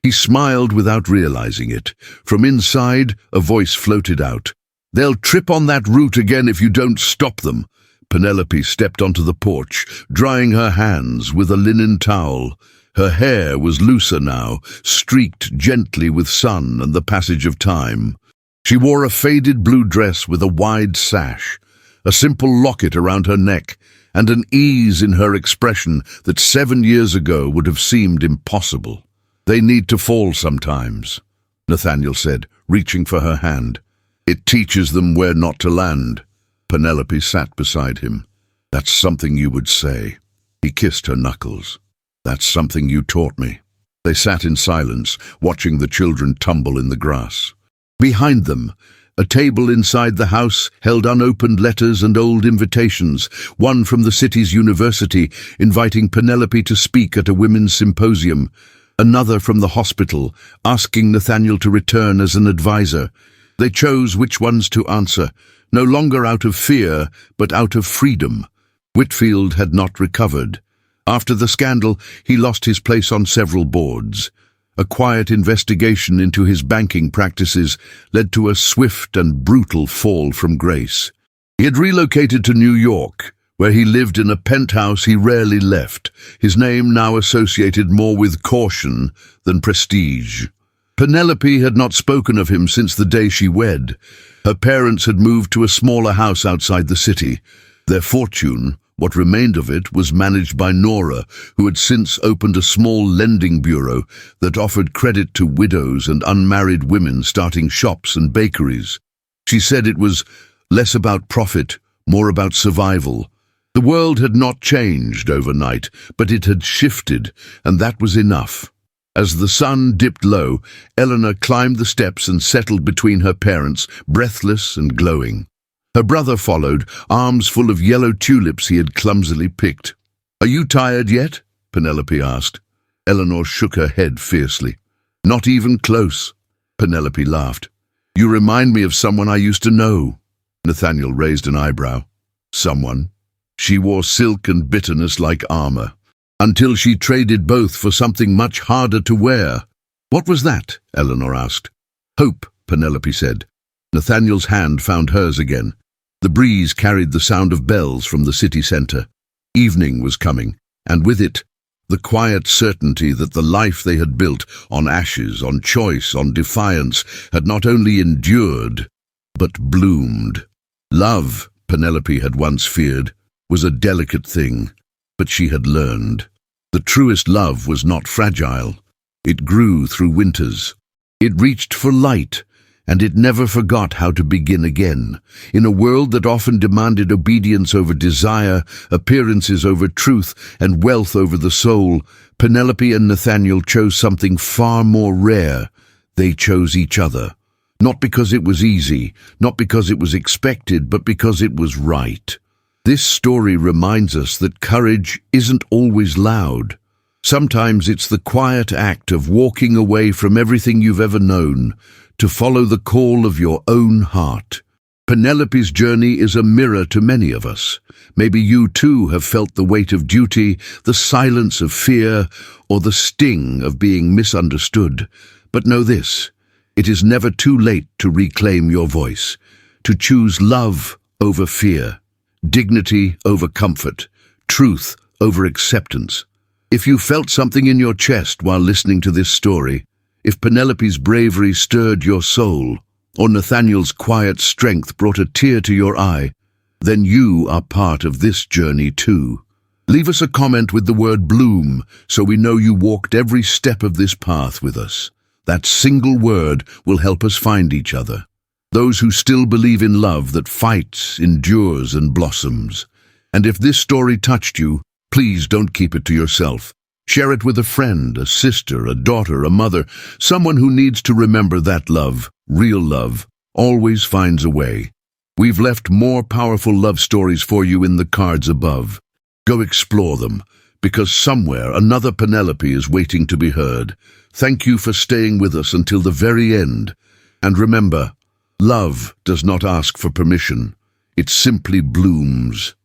He smiled without realizing it. From inside, a voice floated out. "They'll trip on that route again if you don't stop them." Penelope stepped onto the porch, drying her hands with a linen towel. Her hair was looser now, streaked gently with sun and the passage of time. She wore a faded blue dress with a wide sash, a simple locket around her neck, and an ease in her expression that 7 years ago would have seemed impossible. "They need to fall sometimes," Nathaniel said, reaching for her hand. "It teaches them where not to land." Penelope sat beside him. "That's something you would say." He kissed her knuckles. "That's something you taught me." They sat in silence, watching the children tumble in the grass. Behind them, a table inside the house held unopened letters and old invitations, one from the city's university inviting Penelope to speak at a women's symposium, another from the hospital asking Nathaniel to return as an advisor. They chose which ones to answer, no longer out of fear, but out of freedom. Whitfield had not recovered. After the scandal, he lost his place on several boards. A quiet investigation into his banking practices led to a swift and brutal fall from grace. He had relocated to New York, where he lived in a penthouse he rarely left, his name now associated more with caution than prestige. Penelope had not spoken of him since the day she wed. Her parents had moved to a smaller house outside the city. Their fortune, what remained of it, was managed by Nora, who had since opened a small lending bureau that offered credit to widows and unmarried women starting shops and bakeries. She said it was less about profit, more about survival. The world had not changed overnight, but it had shifted, and that was enough. As the sun dipped low, Eleanor climbed the steps and settled between her parents, breathless and glowing. Her brother followed, arms full of yellow tulips he had clumsily picked. "Are you tired yet?" Penelope asked. Eleanor shook her head fiercely. "Not even close." Penelope laughed. "You remind me of someone I used to know." Nathaniel raised an eyebrow. "Someone?" She wore silk and bitterness like armor, until she traded both for something much harder to wear. "What was that?" Eleanor asked. "Hope," Penelope said. Nathaniel's hand found hers again. The breeze carried the sound of bells from the city centre. Evening was coming, and with it, the quiet certainty that the life they had built on ashes, on choice, on defiance, had not only endured, but bloomed. Love, Penelope had once feared, was a delicate thing, but she had learned. The truest love was not fragile. It grew through winters. It reached for light, and it never forgot how to begin again. In a world that often demanded obedience over desire, appearances over truth, and wealth over the soul, Penelope and Nathaniel chose something far more rare. They chose each other. Not because it was easy, not because it was expected, but because it was right. This story reminds us that courage isn't always loud. Sometimes it's the quiet act of walking away from everything you've ever known to follow the call of your own heart. Penelope's journey is a mirror to many of us. Maybe you too have felt the weight of duty, the silence of fear, or the sting of being misunderstood. But know this, it is never too late to reclaim your voice, to choose love over fear, dignity over comfort, truth over acceptance. If you felt something in your chest while listening to this story, if Penelope's bravery stirred your soul, or Nathaniel's quiet strength brought a tear to your eye, then you are part of this journey too. Leave us a comment with the word bloom so we know you walked every step of this path with us. That single word will help us find each other. Those who still believe in love that fights, endures, and blossoms. And if this story touched you, please don't keep it to yourself. Share it with a friend, a sister, a daughter, a mother, someone who needs to remember that love, real love, always finds a way. We've left more powerful love stories for you in the cards above. Go explore them, because somewhere another Penelope is waiting to be heard. Thank you for staying with us until the very end. And remember, love does not ask for permission. It simply blooms.